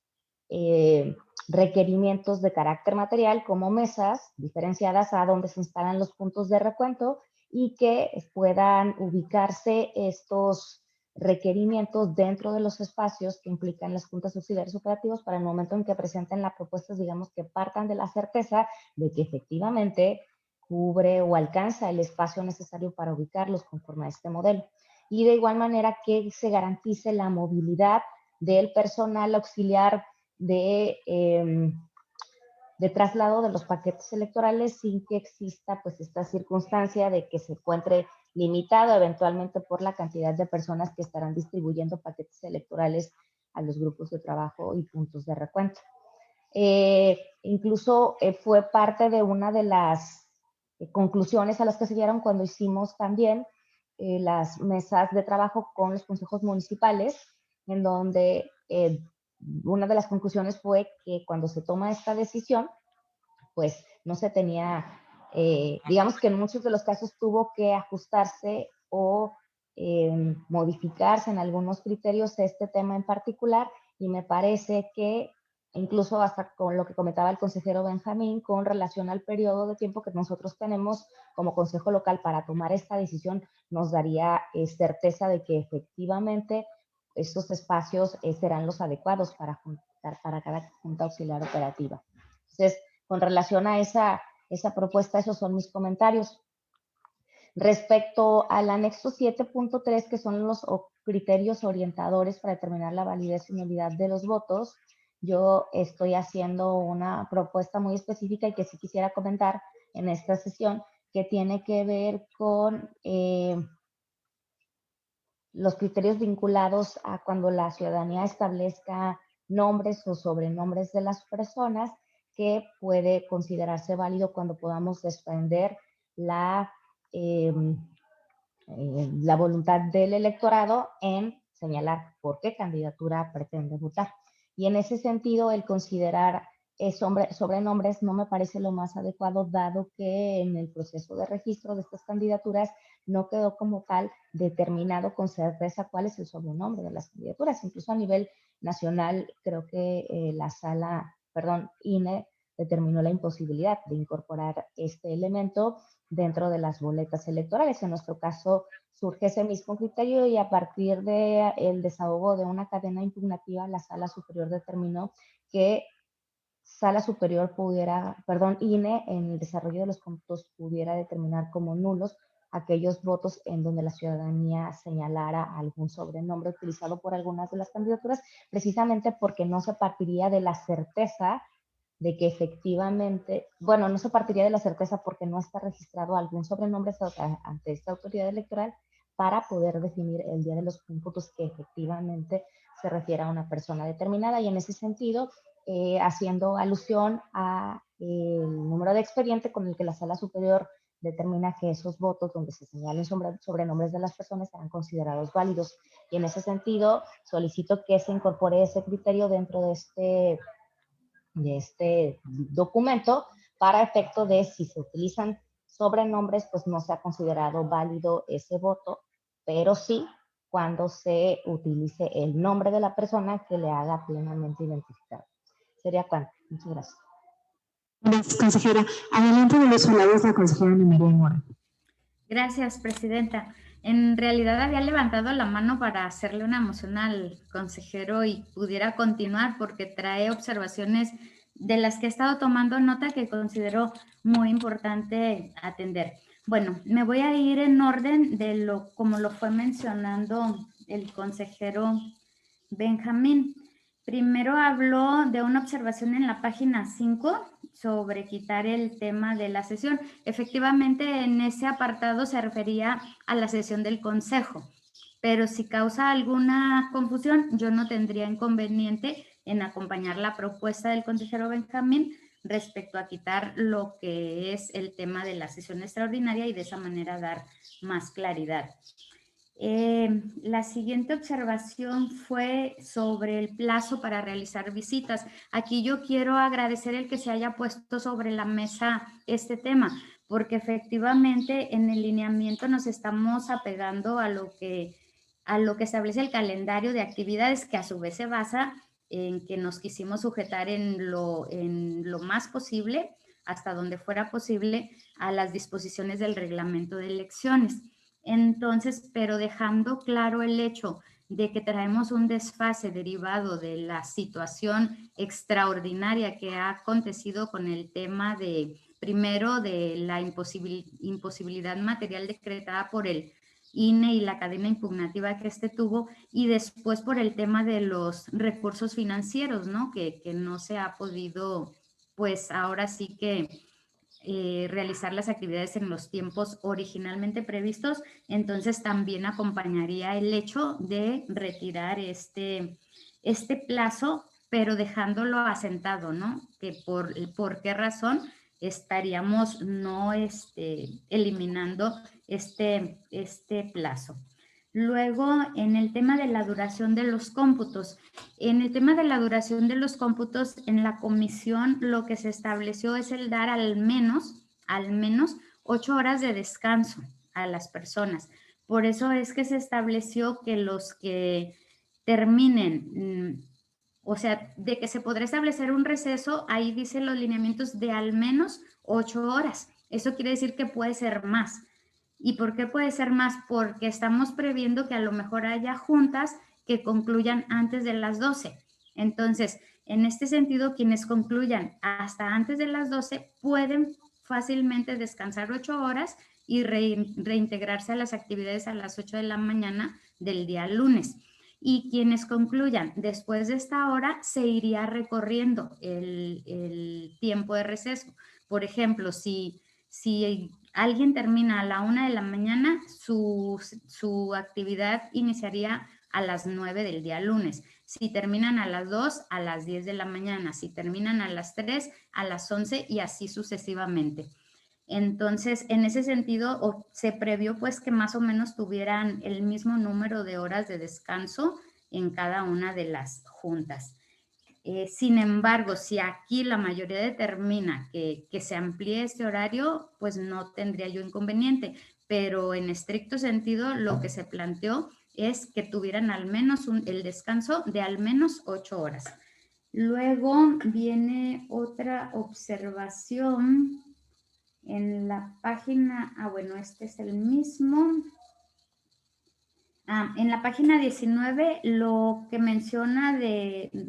requerimientos de carácter material como mesas diferenciadas a donde se instalan los puntos de recuento y que puedan ubicarse estos requerimientos dentro de los espacios que implican las juntas auxiliares operativos para el momento en que presenten la propuesta, digamos que partan de la certeza de que efectivamente cubre o alcanza el espacio necesario para ubicarlos conforme a este modelo. Y de igual manera que se garantice la movilidad del personal auxiliar de traslado de los paquetes electorales sin que exista pues esta circunstancia de que se encuentre limitado eventualmente por la cantidad de personas que estarán distribuyendo paquetes electorales a los grupos de trabajo y puntos de recuento. Incluso fue parte de una de las conclusiones a las que se dieron cuando hicimos también las mesas de trabajo con los consejos municipales, en donde una de las conclusiones fue que cuando se toma esta decisión, pues no se tenía, digamos que en muchos de los casos tuvo que ajustarse o modificarse en algunos criterios este tema en particular, y me parece que incluso hasta con lo que comentaba el consejero Benjamín con relación al periodo de tiempo que nosotros tenemos como consejo local para tomar esta decisión, nos daría certeza de que efectivamente estos espacios serán los adecuados para cada junta auxiliar operativa. Entonces, con relación a esa propuesta, esos son mis comentarios. Respecto al anexo 7.3, que son los criterios orientadores para determinar la validez y nulidad de los votos, yo estoy haciendo una propuesta muy específica y que sí quisiera comentar en esta sesión, que tiene que ver con los criterios vinculados a cuando la ciudadanía establezca nombres o sobrenombres de las personas, que puede considerarse válido cuando podamos desprender la voluntad del electorado en señalar por qué candidatura pretende votar. Y en ese sentido, el considerar sobrenombres no me parece lo más adecuado, dado que en el proceso de registro de estas candidaturas no quedó como tal determinado con certeza cuál es el sobrenombre de las candidaturas. Incluso a nivel nacional, creo que INE determinó la imposibilidad de incorporar este elemento dentro de las boletas electorales. En nuestro caso surge ese mismo criterio y a partir del desahogo de una cadena impugnativa, la Sala Superior determinó que INE en el desarrollo de los cómputos pudiera determinar como nulos aquellos votos en donde la ciudadanía señalara algún sobrenombre utilizado por algunas de las candidaturas, precisamente porque no se partiría de la certeza de que efectivamente, no se partiría de la certeza porque no está registrado algún sobrenombre ante esta autoridad electoral para poder definir el día de los cómputos que efectivamente se refiere a una persona determinada. Y en ese sentido, haciendo alusión a el número de expediente con el que la Sala Superior determina que esos votos donde se señalen sobrenombres de las personas serán considerados válidos. Y en ese sentido, solicito que se incorpore ese criterio dentro de este documento para efecto de si se utilizan sobrenombres, pues no se ha considerado válido ese voto, pero sí cuando se utilice el nombre de la persona que le haga plenamente identificado. Sería cuanto. Muchas gracias. Gracias, consejera. Adelante de los palabras la consejera Ana María Mora. Gracias, presidenta. En realidad había levantado la mano para hacerle una moción al consejero y pudiera continuar porque trae observaciones de las que he estado tomando nota que considero muy importante atender. Bueno, me voy a ir en orden de como lo fue mencionando el consejero Benjamín. Primero habló de una observación en la página 5 sobre quitar el tema de la sesión. Efectivamente, en ese apartado se refería a la sesión del consejo, pero si causa alguna confusión, yo no tendría inconveniente en acompañar la propuesta del consejero Benjamín respecto a quitar lo que es el tema de la sesión extraordinaria y de esa manera dar más claridad. La siguiente observación fue sobre el plazo para realizar visitas. Aquí yo quiero agradecer el que se haya puesto sobre la mesa este tema, porque efectivamente en el lineamiento nos estamos apegando a lo que establece el calendario de actividades, que a su vez se basa en que nos quisimos sujetar en lo más posible, hasta donde fuera posible, a las disposiciones del reglamento de elecciones. Entonces, pero dejando claro el hecho de que traemos un desfase derivado de la situación extraordinaria que ha acontecido con el tema primero de la imposibilidad material decretada por el INE y la cadena impugnativa que tuvo, y después por el tema de los recursos financieros, ¿no? Que no se ha podido, pues ahora sí que realizar las actividades en los tiempos originalmente previstos. Entonces también acompañaría el hecho de retirar este plazo, pero dejándolo asentado, ¿no? Que por qué razón estaríamos no eliminando este plazo. Luego, en el tema de la duración de los cómputos. En el tema de la duración de los cómputos, en la comisión lo que se estableció es el dar al menos 8 horas de descanso a las personas. Por eso es que se estableció que los que terminen, o sea, de que se podrá establecer un receso, ahí dicen los lineamientos de al menos 8 horas. Eso quiere decir que puede ser más. ¿Y por qué puede ser más? Porque estamos previendo que a lo mejor haya juntas que concluyan antes de las 12. Entonces, en este sentido, quienes concluyan hasta antes de las 12 pueden fácilmente descansar 8 horas y reintegrarse a las actividades a las 8 de la mañana del día lunes. Y quienes concluyan después de esta hora se iría recorriendo el tiempo de receso. Por ejemplo, si alguien termina a la 1 de la mañana, su actividad iniciaría a las 9 del día lunes. Si terminan a las 2, a las 10 de la mañana. Si terminan a las 3, a las 11 y así sucesivamente. Entonces, en ese sentido, se previó pues que más o menos tuvieran el mismo número de horas de descanso en cada una de las juntas. Sin embargo, si aquí la mayoría determina que se amplíe este horario, pues no tendría yo inconveniente, pero en estricto sentido lo que se planteó es que tuvieran al menos el descanso de al menos 8 horas. Luego viene otra observación en la página, bueno, este es el mismo. En la página 19, lo que menciona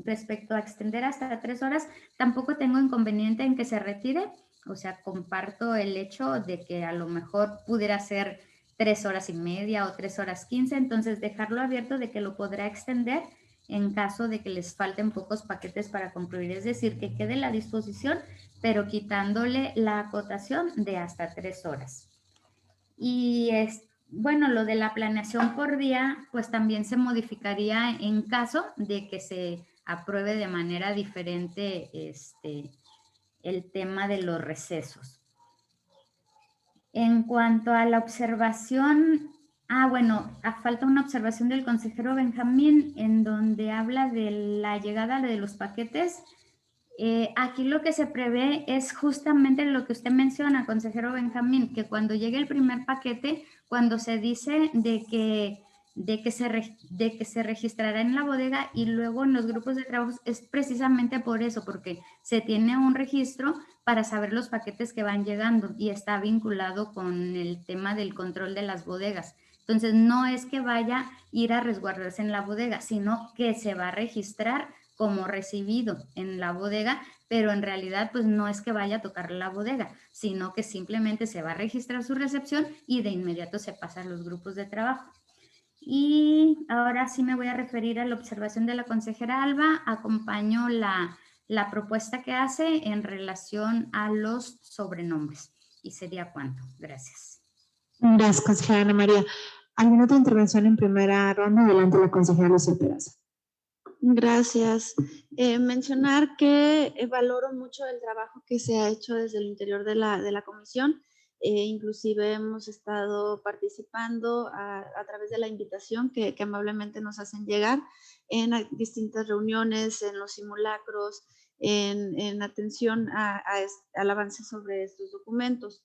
respecto a extender hasta 3 horas, tampoco tengo inconveniente en que se retire. O sea, comparto el hecho de que a lo mejor pudiera ser 3 horas y media o 3 horas 15, entonces dejarlo abierto de que lo podrá extender en caso de que les falten pocos paquetes para concluir. Es decir, que quede la disposición, pero quitándole la acotación de hasta 3 horas. Y bueno, lo de la planeación por día, pues también se modificaría en caso de que se apruebe de manera diferente el tema de los recesos. En cuanto a la observación, bueno, falta una observación del consejero Benjamín en donde habla de la llegada de los paquetes. Aquí lo que se prevé es justamente lo que usted menciona, consejero Benjamín, que cuando llegue el primer paquete, cuando se dice de que se registrará en la bodega y luego en los grupos de trabajo, es precisamente por eso, porque se tiene un registro para saber los paquetes que van llegando y está vinculado con el tema del control de las bodegas. Entonces, no es que vaya a ir a resguardarse en la bodega, sino que se va a registrar como recibido en la bodega, pero en realidad pues no es que vaya a tocar la bodega, sino que simplemente se va a registrar su recepción y de inmediato se pasa a los grupos de trabajo. Y ahora sí me voy a referir a la observación de la consejera Alba. Acompaño la propuesta que hace en relación a los sobrenombres. ¿Y sería cuánto? Gracias. Gracias, consejera Ana María. ¿Alguna otra intervención en primera ronda? Adelante, la consejera Lucía Peraza. Gracias. Mencionar que valoro mucho el trabajo que se ha hecho desde el interior de la comisión. Inclusive hemos estado participando a través de la invitación que amablemente nos hacen llegar en distintas reuniones, en los simulacros, en atención al avance sobre estos documentos.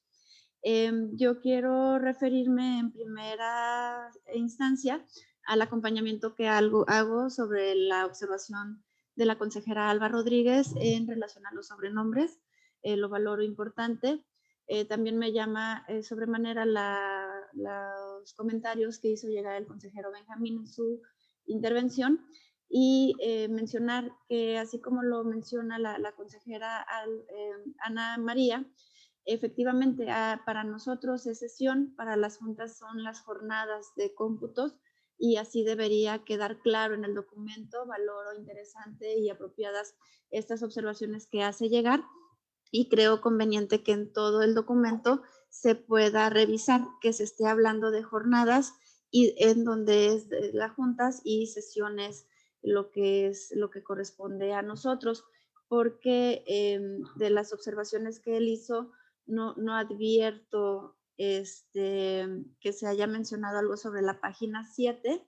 Yo quiero referirme en primera instancia al acompañamiento que hago sobre la observación de la consejera Alba Rodríguez en relación a los sobrenombres. Lo valoro importante. También me llama sobremanera los comentarios que hizo llegar el consejero Benjamín en su intervención y mencionar que así como lo menciona la consejera Ana María, efectivamente para nosotros es sesión, para las juntas son las jornadas de cómputos y así debería quedar claro en el documento. Valoro interesante y apropiadas estas observaciones que hace llegar y creo conveniente que en todo el documento se pueda revisar que se esté hablando de jornadas y en donde es de las juntas y sesiones lo que corresponde a nosotros, porque de las observaciones que él hizo no advierto que se haya mencionado algo sobre la página 7,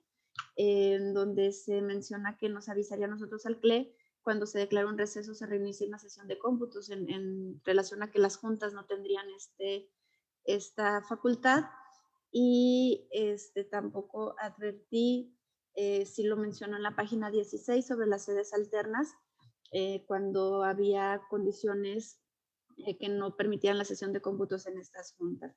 en donde se menciona que nos avisaría a nosotros al CLE cuando se declara un receso, se reinicia una sesión de cómputos en relación a que las juntas no tendrían esta facultad. Y tampoco advertí, si lo menciono en la página 16, sobre las sedes alternas, cuando había condiciones que no permitían la sesión de cómputos en estas juntas.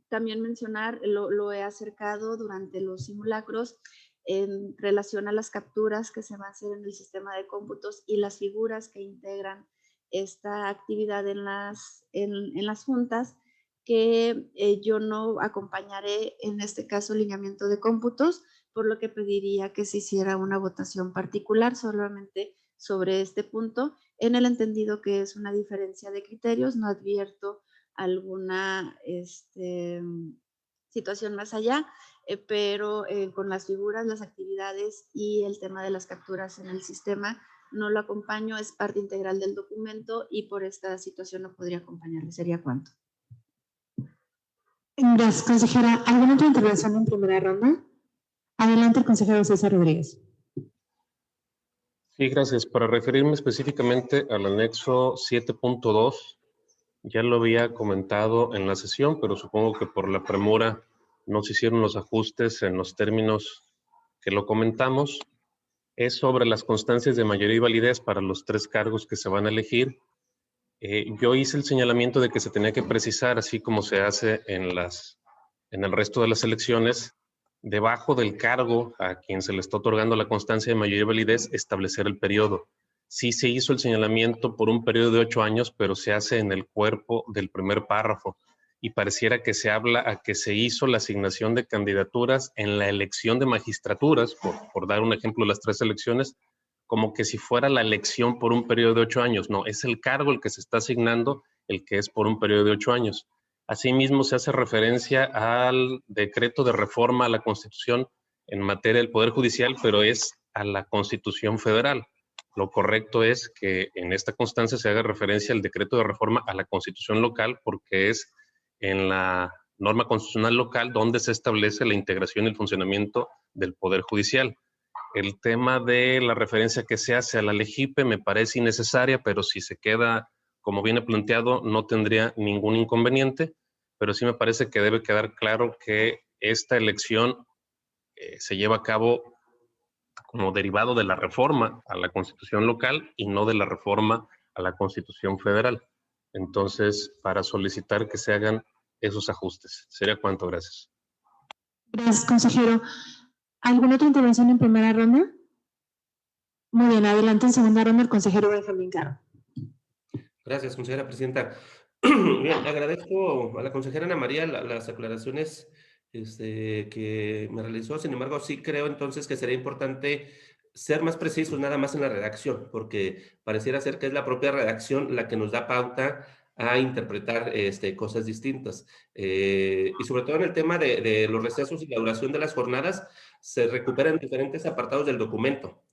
También mencionar, lo he acercado durante los simulacros, en relación a las capturas que se van a hacer en el sistema de cómputos y las figuras que integran esta actividad en las juntas, que yo no acompañaré en este caso lineamiento de cómputos, por lo que pediría que se hiciera una votación particular solamente sobre este punto, en el entendido que es una diferencia de criterios. No advierto alguna situación más allá, pero con las figuras, las actividades y el tema de las capturas en el sistema no lo acompaño, es parte integral del documento y por esta situación no podría acompañarle. ¿Sería cuánto? Gracias, consejera. ¿Alguna otra intervención en primera ronda? Adelante, el consejero César Rodríguez. Sí, gracias. Para referirme específicamente al anexo 7.2, ya lo había comentado en la sesión, pero supongo que por la premura no se hicieron los ajustes en los términos que lo comentamos. Es sobre las constancias de mayoría y validez para los 3 cargos que se van a elegir. Yo hice el señalamiento de que se tenía que precisar, así como se hace en el resto de las elecciones, debajo del cargo a quien se le está otorgando la constancia de mayoría y validez, establecer el periodo. Sí se hizo el señalamiento por un periodo de 8 años, pero se hace en el cuerpo del primer párrafo y pareciera que se habla a que se hizo la asignación de candidaturas en la elección de magistraturas, por dar un ejemplo, las 3 elecciones, como que si fuera la elección por un periodo de 8 años. No, es el cargo el que se está asignando, el que es por un periodo de 8 años. Asimismo, se hace referencia al decreto de reforma a la Constitución en materia del Poder Judicial, pero es a la Constitución Federal. Lo correcto es que en esta constancia se haga referencia al decreto de reforma a la Constitución local, porque es en la norma constitucional local donde se establece la integración y el funcionamiento del Poder Judicial. El tema de la referencia que se hace a la LEGIPE me parece innecesaria, pero si se queda como viene planteado no tendría ningún inconveniente, pero sí me parece que debe quedar claro que esta elección se lleva a cabo como derivado de la reforma a la Constitución local y no de la reforma a la Constitución federal. Entonces, para solicitar que se hagan esos ajustes. ¿Sería cuánto? Gracias. Gracias, consejero. ¿Alguna otra intervención en primera ronda? Muy bien, adelante en segunda ronda el consejero Benjamín Caro. Gracias, consejera presidenta. Bien, agradezco a la consejera Ana María las aclaraciones que me realizó. Sin embargo, sí creo entonces que sería importante ser más precisos nada más en la redacción, porque pareciera ser que es la propia redacción la que nos da pauta a interpretar cosas distintas. Y sobre todo en el tema de los recesos y la duración de las jornadas, se recuperan diferentes apartados del documento.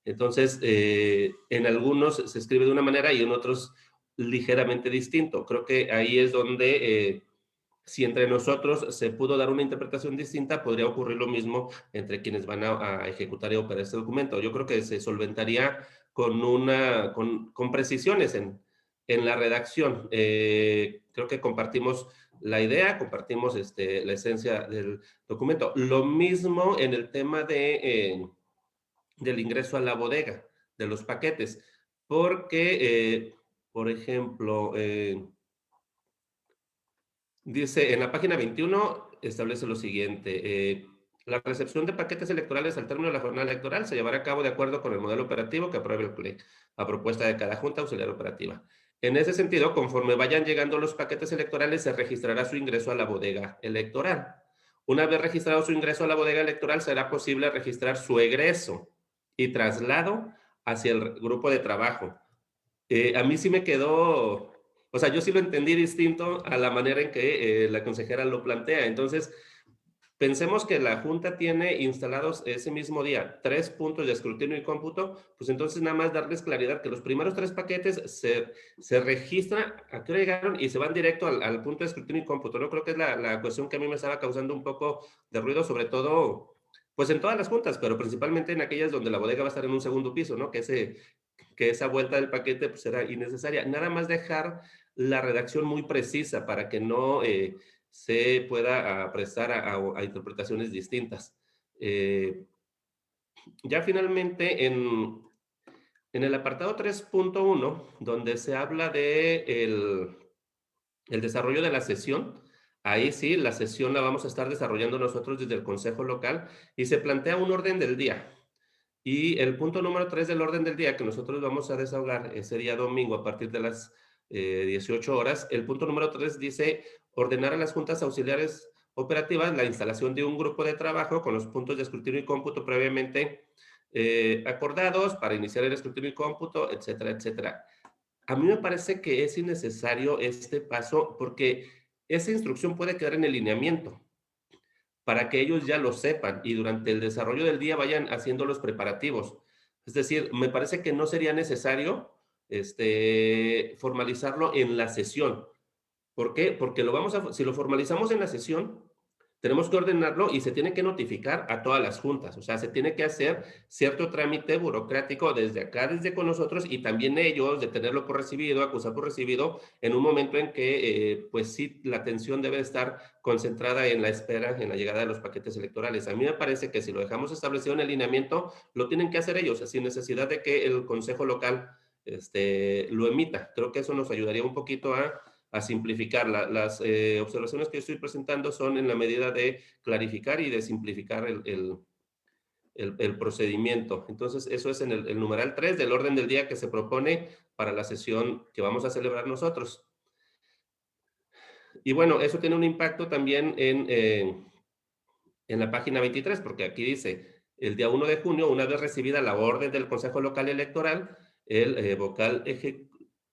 Entonces, en algunos se escribe de una manera y en otros ligeramente distinto. Creo que ahí es donde, si entre nosotros se pudo dar una interpretación distinta, podría ocurrir lo mismo entre quienes van a ejecutar y operar este documento. Yo creo que se solventaría con precisiones en la redacción. Creo que compartimos la idea, compartimos la esencia del documento. Lo mismo en el tema del ingreso a la bodega, de los paquetes, porque, por ejemplo, dice en la página 21, establece lo siguiente: la recepción de paquetes electorales al término de la jornada electoral se llevará a cabo de acuerdo con el modelo operativo que apruebe el CLEC, a propuesta de cada junta auxiliar operativa. En ese sentido, conforme vayan llegando los paquetes electorales, se registrará su ingreso a la bodega electoral. Una vez registrado su ingreso a la bodega electoral, será posible registrar su egreso y traslado hacia el grupo de trabajo. A mí sí me quedó, o sea, yo sí lo entendí distinto a la manera en que la consejera lo plantea. Entonces, pensemos que la Junta tiene instalados ese mismo día 3 puntos de escrutinio y cómputo, pues entonces nada más darles claridad que los primeros 3 paquetes se registran a qué hora llegaron y se van directo al punto de escrutinio y cómputo. No creo que es la cuestión que a mí me estaba causando un poco de ruido, sobre todo pues en todas las juntas, pero principalmente en aquellas donde la bodega va a estar en un segundo piso, ¿no? Que esa vuelta del paquete pues era innecesaria. Nada más dejar la redacción muy precisa para que no se pueda prestar a interpretaciones distintas. Ya finalmente en el apartado 3.1, donde se habla de el desarrollo de la sesión, Ahí sí, la sesión la vamos a estar desarrollando nosotros desde el Consejo Local y se plantea un orden del día. Y el punto número 3 del orden del día que nosotros vamos a desahogar ese día domingo a partir de las 18 horas, el punto número 3 dice ordenar a las juntas auxiliares operativas la instalación de un grupo de trabajo con los puntos de escrutinio y cómputo previamente acordados para iniciar el escrutinio y cómputo, etcétera, etcétera. A mí me parece que es innecesario este paso porque esa instrucción puede quedar en el lineamiento para que ellos ya lo sepan y durante el desarrollo del día vayan haciendo los preparativos. Es decir, me parece que no sería necesario formalizarlo en la sesión. ¿Por qué? Porque si lo formalizamos en la sesión, tenemos que ordenarlo y se tiene que notificar a todas las juntas. O sea, se tiene que hacer cierto trámite burocrático desde acá, desde con nosotros, y también ellos de tenerlo por recibido, acusar por recibido, en un momento en que, pues sí, la atención debe estar concentrada en la espera, en la llegada de los paquetes electorales. A mí me parece que si lo dejamos establecido en el lineamiento, lo tienen que hacer ellos, sin necesidad de que el Consejo Local lo emita. Creo que eso nos ayudaría un poquito a simplificar. Las observaciones que yo estoy presentando son en la medida de clarificar y de simplificar el procedimiento. Entonces, eso es en el numeral 3 del orden del día que se propone para la sesión que vamos a celebrar nosotros. Y bueno, eso tiene un impacto también en la página 23, porque aquí dice, el día 1 de junio, una vez recibida la orden del Consejo Local Electoral,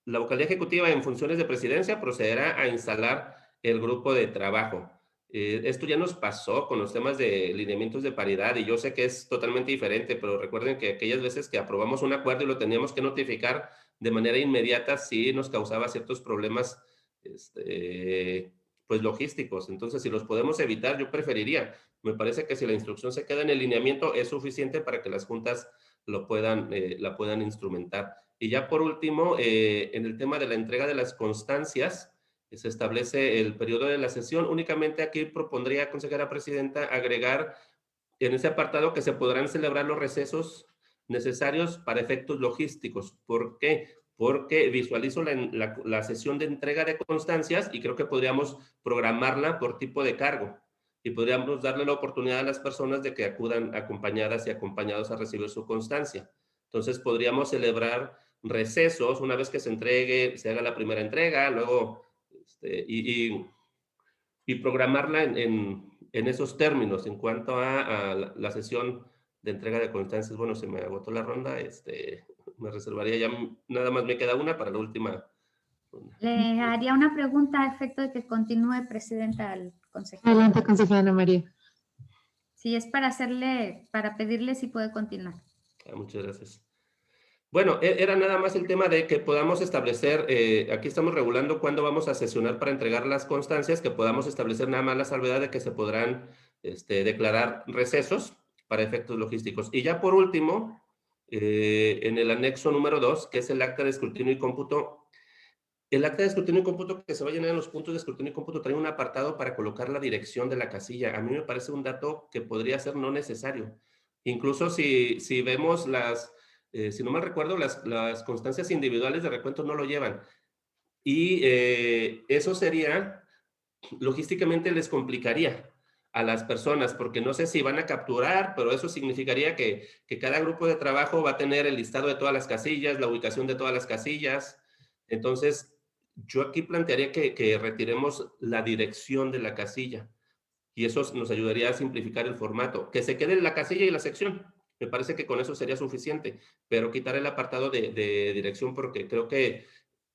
la vocalía ejecutiva en funciones de presidencia procederá a instalar el grupo de trabajo. Esto ya nos pasó con los temas de lineamientos de paridad y yo sé que es totalmente diferente, pero recuerden que aquellas veces que aprobamos un acuerdo y lo teníamos que notificar de manera inmediata, sí nos causaba ciertos problemas pues logísticos. Entonces, si los podemos evitar, yo preferiría. Me parece que si la instrucción se queda en el lineamiento es suficiente para que las juntas la puedan instrumentar. Y ya por último, en el tema de la entrega de las constancias, se establece el periodo de la sesión. Únicamente aquí propondría, consejera presidenta, agregar en ese apartado que se podrán celebrar los recesos necesarios para efectos logísticos. ¿Por qué? Porque visualizo la sesión de entrega de constancias y creo que podríamos programarla por tipo de cargo y podríamos darle la oportunidad a las personas de que acudan acompañadas y acompañados a recibir su constancia. Entonces podríamos celebrar recesos una vez que se entregue, se haga la primera entrega, luego y programarla en esos términos. En cuanto a la sesión de entrega de constancias, bueno, se me agotó la ronda, me reservaría ya, nada más me queda una para la última ronda. Le haría una pregunta a efecto de que continúe, presidenta, al consejero. Adelante, consejera Ana María. Sí, es para pedirle si puede continuar. Muchas gracias. Bueno, era nada más el tema de que podamos establecer, aquí estamos regulando cuándo vamos a sesionar para entregar las constancias, que podamos establecer nada más la salvedad de que se podrán declarar recesos para efectos logísticos. Y ya por último, en el anexo número 2, que es el acta de escrutinio y cómputo, el acta de escrutinio y cómputo que se va a llenar en los puntos de escrutinio y cómputo trae un apartado para colocar la dirección de la casilla. A mí me parece un dato que podría ser no necesario. Incluso si vemos si no mal recuerdo, las constancias individuales de recuento no lo llevan. Y eso sería, logísticamente les complicaría a las personas, porque no sé si van a capturar, pero eso significaría que cada grupo de trabajo va a tener el listado de todas las casillas, la ubicación de todas las casillas. Entonces, yo aquí plantearía que retiremos la dirección de la casilla. Y eso nos ayudaría a simplificar el formato. Que se quede la casilla y la sección. Me parece que con eso sería suficiente, pero quitar el apartado de dirección porque creo que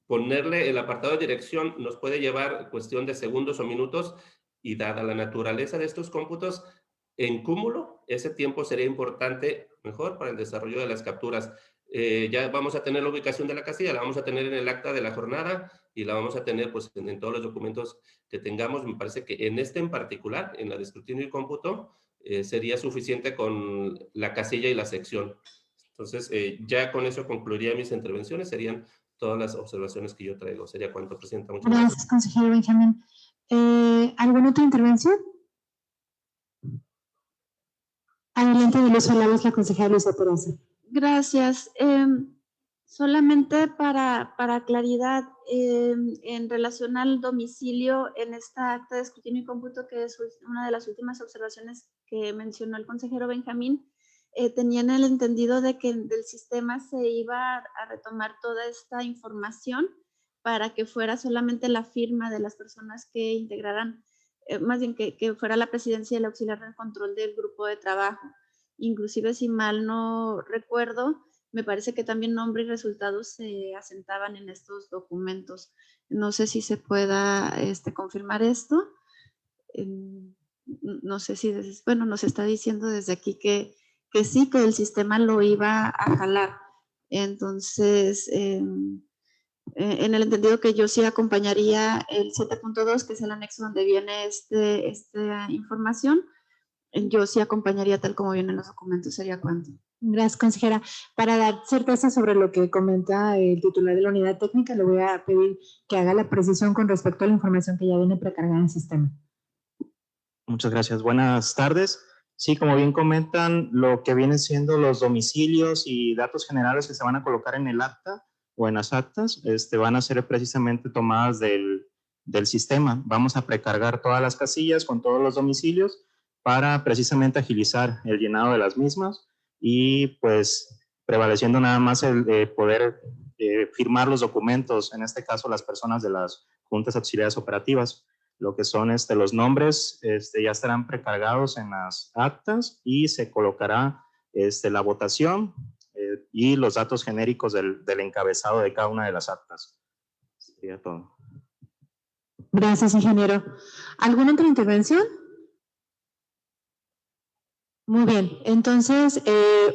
ponerle el apartado de dirección nos puede llevar cuestión de segundos o minutos y dada la naturaleza de estos cómputos, en cúmulo, ese tiempo sería importante, mejor para el desarrollo de las capturas. Ya vamos a tener la ubicación de la casilla, la vamos a tener en el acta de la jornada y la vamos a tener pues en todos los documentos que tengamos. Me parece que en en particular, en la de escrutinio y cómputo, sería suficiente con la casilla y la sección. Entonces, ya con eso concluiría mis intervenciones. Serían todas las observaciones que yo traigo. Sería cuanto, presidenta. Muchas gracias. Gracias, consejero Benjamín. ¿Alguna otra intervención? Adelante, del uso de la voz, la consejera Luisa Peraza. Gracias. Solamente para claridad, en relación al domicilio, en esta acta de escrutinio y cómputo, que es una de las últimas observaciones que mencionó el consejero Benjamín, tenían el entendido de que del sistema se iba a retomar toda esta información para que fuera solamente la firma de las personas que integraran, más bien que fuera la presidencia y el auxiliar del control del grupo de trabajo. Inclusive, si mal no recuerdo, me parece que también nombre y resultados se asentaban en estos documentos. No sé si se pueda confirmar esto. No sé si, bueno, nos está diciendo desde aquí que sí, que el sistema lo iba a jalar. Entonces, en el entendido que yo sí acompañaría el 7.2, que es el anexo donde viene esta información, yo sí acompañaría tal como vienen los documentos. ¿Sería cuánto? Gracias, consejera. Para dar certeza sobre lo que comenta el titular de la unidad técnica, le voy a pedir que haga la precisión con respecto a la información que ya viene precargada en el sistema. Muchas gracias. Buenas tardes. Sí, como bien comentan, lo que vienen siendo los domicilios y datos generales que se van a colocar en el acta o en las actas, van a ser precisamente tomadas del sistema. Vamos a precargar todas las casillas con todos los domicilios para precisamente agilizar el llenado de las mismas y pues prevaleciendo nada más el poder firmar los documentos, en este caso las personas de las juntas auxiliares operativas. Lo que son los nombres ya estarán precargados en las actas y se colocará la votación y los datos genéricos del encabezado de cada una de las actas. Sería todo. Gracias, ingeniero. ¿Alguna otra intervención? Muy bien, entonces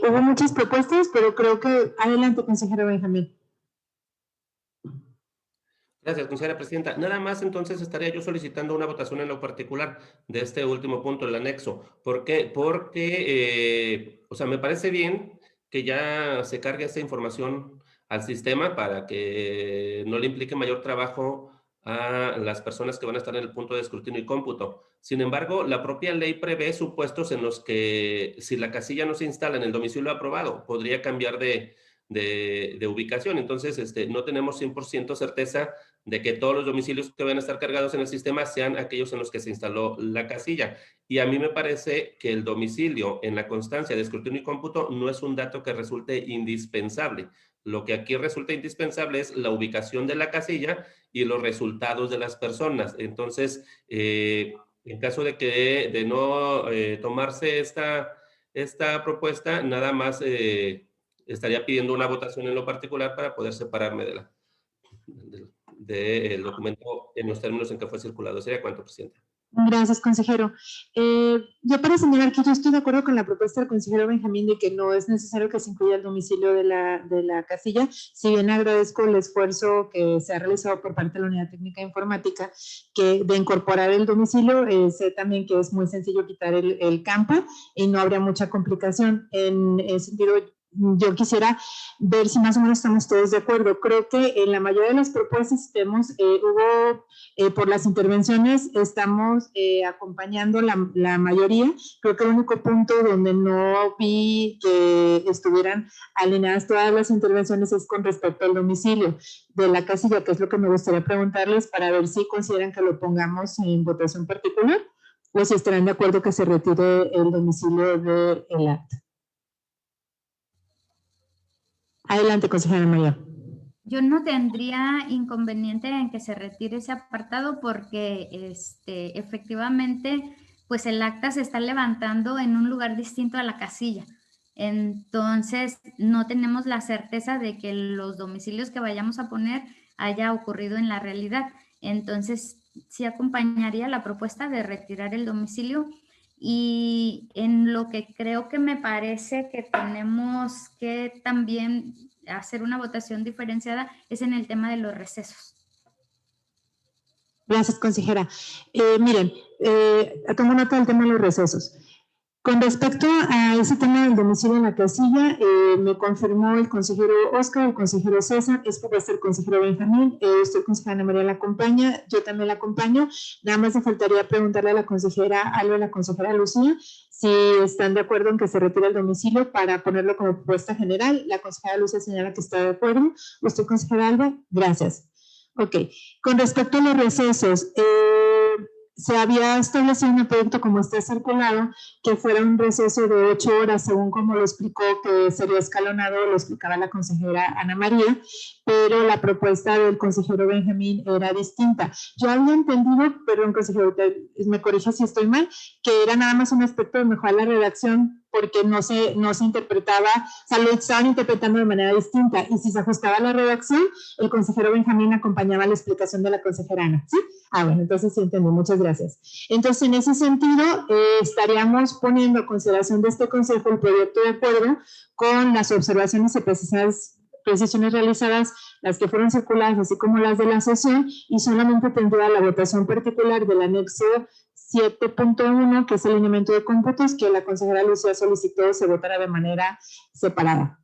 hubo muchas propuestas, pero creo que adelante, consejero Benjamín. Gracias, consejera presidenta. Nada más entonces estaría yo solicitando una votación en lo particular de este último punto, el anexo. ¿Por qué? Porque, o sea, me parece bien que ya se cargue esta información al sistema para que no le implique mayor trabajo a las personas que van a estar en el punto de escrutinio y cómputo. Sin embargo, la propia ley prevé supuestos en los que si la casilla no se instala en el domicilio aprobado, podría cambiar de ubicación. Entonces, no tenemos 100% certeza de que todos los domicilios que van a estar cargados en el sistema sean aquellos en los que se instaló la casilla. Y a mí me parece que el domicilio en la constancia de escrutinio y cómputo no es un dato que resulte indispensable. Lo que aquí resulta indispensable es la ubicación de la casilla y los resultados de las personas. Entonces, en caso de no tomarse esta propuesta, nada más estaría pidiendo una votación en lo particular para poder separarme del documento en los términos en que fue circulado. ¿Sería cuánto, presidente? Gracias, consejero. Yo para señalar que yo estoy de acuerdo con la propuesta del consejero Benjamín de que no es necesario que se incluya el domicilio de la casilla. Si bien agradezco el esfuerzo que se ha realizado por parte de la Unidad Técnica de Informática de incorporar el domicilio, sé también que es muy sencillo quitar el CAMPA y no habría mucha complicación. En ese sentido, yo quisiera ver si más o menos estamos todos de acuerdo. Creo que en la mayoría de las propuestas que por las intervenciones, estamos acompañando la mayoría. Creo que el único punto donde no vi que estuvieran alineadas todas las intervenciones es con respecto al domicilio de la casilla, que es lo que me gustaría preguntarles para ver si consideran que lo pongamos en votación particular o si estarán de acuerdo que se retire el domicilio del acta. Adelante, consejera Mayor. Yo no tendría inconveniente en que se retire ese apartado porque efectivamente pues el acta se está levantando en un lugar distinto a la casilla. Entonces no tenemos la certeza de que los domicilios que vayamos a poner haya ocurrido en la realidad. Entonces sí acompañaría la propuesta de retirar el domicilio. Y en lo que creo que me parece que tenemos que también hacer una votación diferenciada es en el tema de los recesos. Gracias, consejera. Miren, tomo nota del tema de los recesos. Con respecto a ese tema del domicilio en la casilla, me confirmó el consejero Oscar, el consejero César, es que va a ser el consejero Benjamín, usted, consejera Ana María, la acompaña, yo también la acompaño. Nada más me faltaría preguntarle a la consejera Alba y a la consejera Lucía si están de acuerdo en que se retire el domicilio para ponerlo como propuesta general. La consejera Lucía señala que está de acuerdo. ¿Usted, consejera Alba? Gracias. Ok. Con respecto a los recesos, se había establecido en el proyecto, como está circulado, que fuera un receso de 8 horas, según como lo explicó, que sería escalonado, lo explicaba la consejera Ana María, pero la propuesta del consejero Benjamín era distinta. Yo había entendido, perdón, consejero, me corrija si estoy mal, que era nada más un aspecto de mejorar la redacción, porque no se interpretaba, o sea, lo estaban interpretando de manera distinta, y si se ajustaba la redacción, el consejero Benjamín acompañaba la explicación de la consejera Ana, ¿sí? Bueno, entonces sí entendí, muchas gracias. Entonces, en ese sentido, estaríamos poniendo a consideración de este consejo el proyecto de acuerdo con las observaciones y precisiones realizadas, las que fueron circuladas, así como las de la sesión, y solamente tendría la votación particular del anexo 7.1, que es el lineamiento de cómputos, que la consejera Lucía solicitó se votara de manera separada.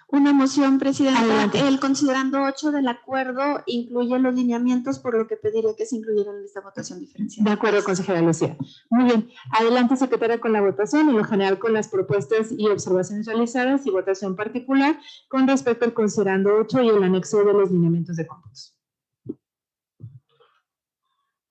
Una moción, Presidenta. Adelante. El considerando 8 del acuerdo incluye los lineamientos, por lo que pediría que se incluyeran en esta votación diferenciada. De acuerdo, consejera Lucía. Muy bien. Adelante, secretaria, con la votación, en lo general con las propuestas y observaciones realizadas y votación particular con respecto al considerando 8 y el anexo de los lineamientos de cómputos.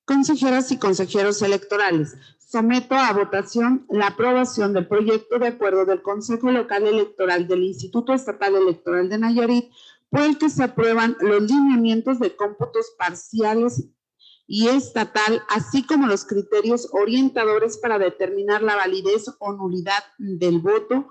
Consejeras y consejeros electorales, someto a votación la aprobación del proyecto de acuerdo del Consejo Local Electoral del Instituto Estatal Electoral de Nayarit, por el que se aprueban los lineamientos de cómputos parciales y estatal, así como los criterios orientadores para determinar la validez o nulidad del voto,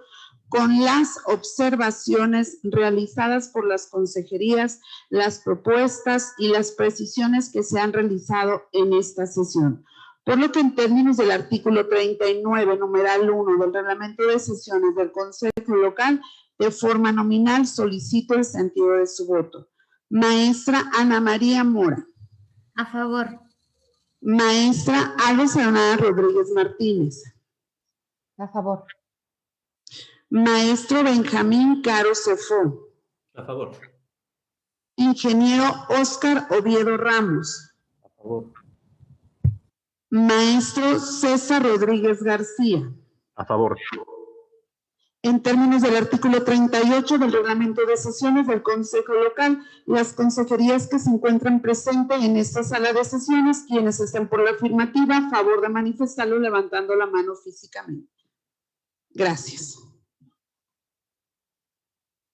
con las observaciones realizadas por las consejerías, las propuestas y las precisiones que se han realizado en esta sesión. Por lo que en términos del artículo 39, numeral 1 del reglamento de sesiones del Consejo Local, de forma nominal solicito el sentido de su voto. Maestra Ana María Mora. A favor. Maestra Alba Serenada Rodríguez Martínez. A favor. Maestro Benjamín Caro Cefó. A favor. Ingeniero Oscar Oviedo Ramos. A favor. Maestro César Rodríguez García. A favor. En términos del artículo 38 del reglamento de sesiones del Consejo Local, las consejerías que se encuentran presentes en esta sala de sesiones, quienes estén por la afirmativa, a favor de manifestarlo levantando la mano físicamente. Gracias.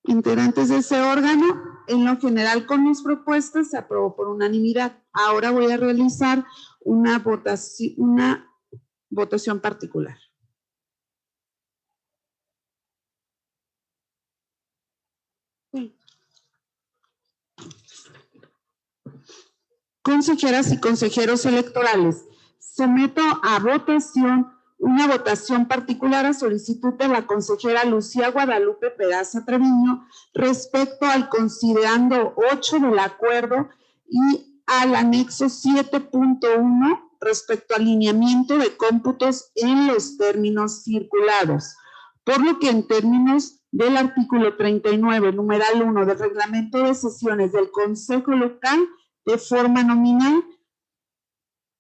Integrantes de ese órgano, en lo general con mis propuestas se aprobó por unanimidad. Ahora voy a realizar una votación particular. Sí. Consejeras y consejeros electorales, someto a votación una votación particular a solicitud de la consejera Lucía Guadalupe Peraza Treviño respecto al considerando 8 del acuerdo y al anexo 7.1 respecto al lineamiento de cómputos en los términos circulados. Por lo que en términos del artículo 39, numeral 1 del reglamento de sesiones del Consejo Local, de forma nominal,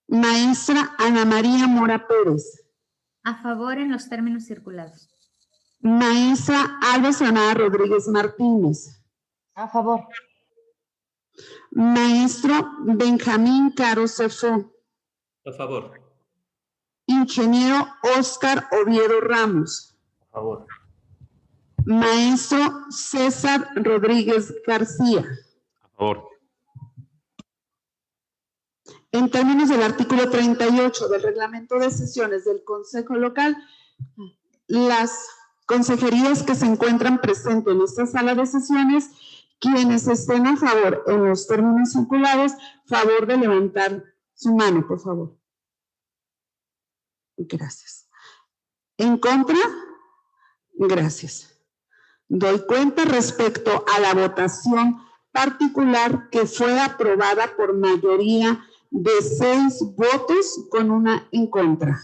maestra Ana María Mora Pérez. A favor en los términos circulados. Maestra Alba Serenada Rodríguez Martínez. A favor. Maestro Benjamín Caro Cefó. A favor. Ingeniero Oscar Oviedo Ramos. A favor. Maestro César Rodríguez García. A favor. En términos del artículo 38 del reglamento de sesiones del Consejo Local, las consejerías que se encuentran presentes en esta sala de sesiones, quienes estén a favor en los términos circulados, favor de levantar su mano, por favor. Gracias. ¿En contra? Gracias. Doy cuenta respecto a la votación particular que fue aprobada por mayoría de 6 votos con 1 en contra.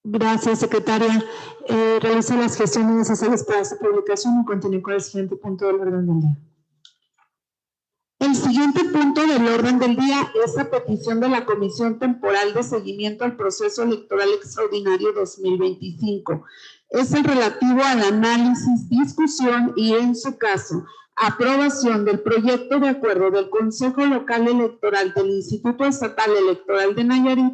Gracias, secretaria. Realiza las gestiones necesarias para su publicación y continúe con el siguiente punto del orden del día. El siguiente punto del orden del día es la petición de la Comisión Temporal de Seguimiento al Proceso Electoral Extraordinario 2025. Es el relativo al análisis, discusión y, en su caso, aprobación del proyecto de acuerdo del Consejo Local Electoral del Instituto Estatal Electoral de Nayarit,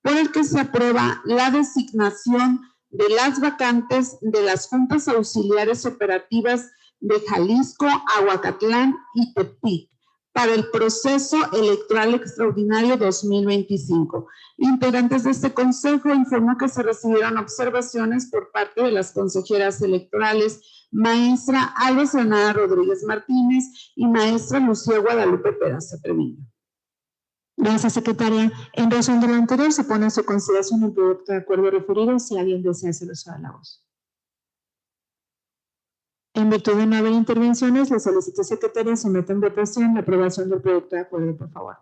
por el que se aprueba la designación de las vacantes de las Juntas Auxiliares Operativas de Jalisco, Aguacatlán y Tepic para el proceso electoral extraordinario 2025. Integrantes de este consejo informó que se recibieron observaciones por parte de las consejeras electorales maestra Alba Zanara Rodríguez Martínez y maestra Lucía Guadalupe Peraza Treviño. Gracias, secretaria. En razón de lo anterior, se pone en su consideración el proyecto de acuerdo referido. Si alguien desea hacer uso de la voz. En virtud de no haber intervenciones, le solicito, secretaria, someta en votación la aprobación del proyecto de acuerdo, por favor.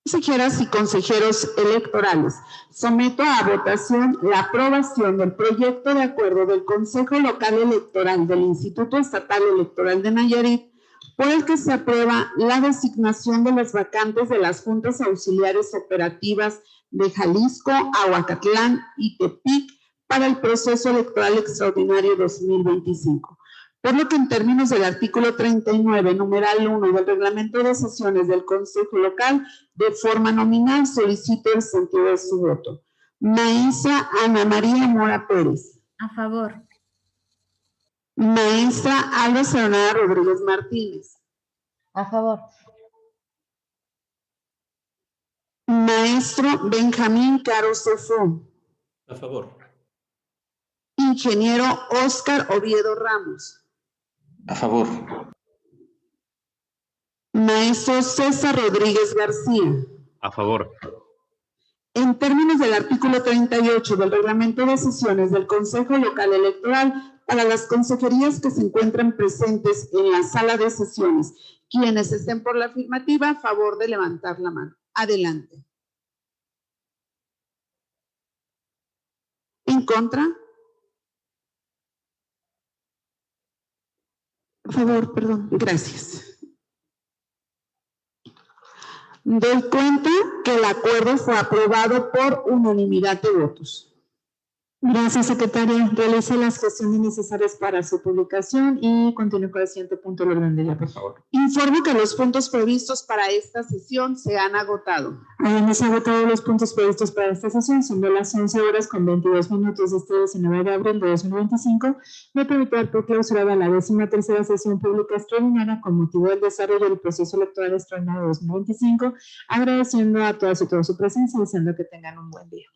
Consejeras y consejeros electorales, someto a votación la aprobación del proyecto de acuerdo del Consejo Local Electoral del Instituto Estatal Electoral de Nayarit, por el que se aprueba la designación de las vacantes de las Juntas Auxiliares Operativas de Jalisco, Aguacatlán y Tepic para el proceso electoral extraordinario 2025. Por lo que en términos del artículo 39, numeral 1 del reglamento de sesiones del Consejo Local, de forma nominal solicito el sentido de su voto. Maestra Ana María Mora Pérez. A favor. Maestra Alba Zanara Rodríguez Martínez. A favor. Maestro Benjamín Caro Sofó. A favor. Ingeniero Óscar Oviedo Ramos. A favor. Maestro César Rodríguez García. A favor. En términos del artículo 38 del reglamento de sesiones del Consejo Local Electoral, para las consejerías que se encuentran presentes en la sala de sesiones, quienes estén por la afirmativa, a favor de levantar la mano. Adelante. ¿En contra? Por favor, perdón. Gracias. Doy cuenta que el acuerdo fue aprobado por unanimidad de votos. Gracias, secretaria. Realice las gestiones necesarias para su publicación y continúe con el siguiente punto del orden del día, por favor. Informo que los puntos previstos para esta sesión se han agotado. Habiéndose agotado los puntos previstos para esta sesión, siendo las 11 horas con 22 minutos de este 19 de abril de 2025, me permito dar por clausurada la 13ª sesión pública extraordinaria con motivo del desarrollo del proceso electoral extraordinario 2025, agradeciendo a todas y todos su presencia y deseando que tengan un buen día.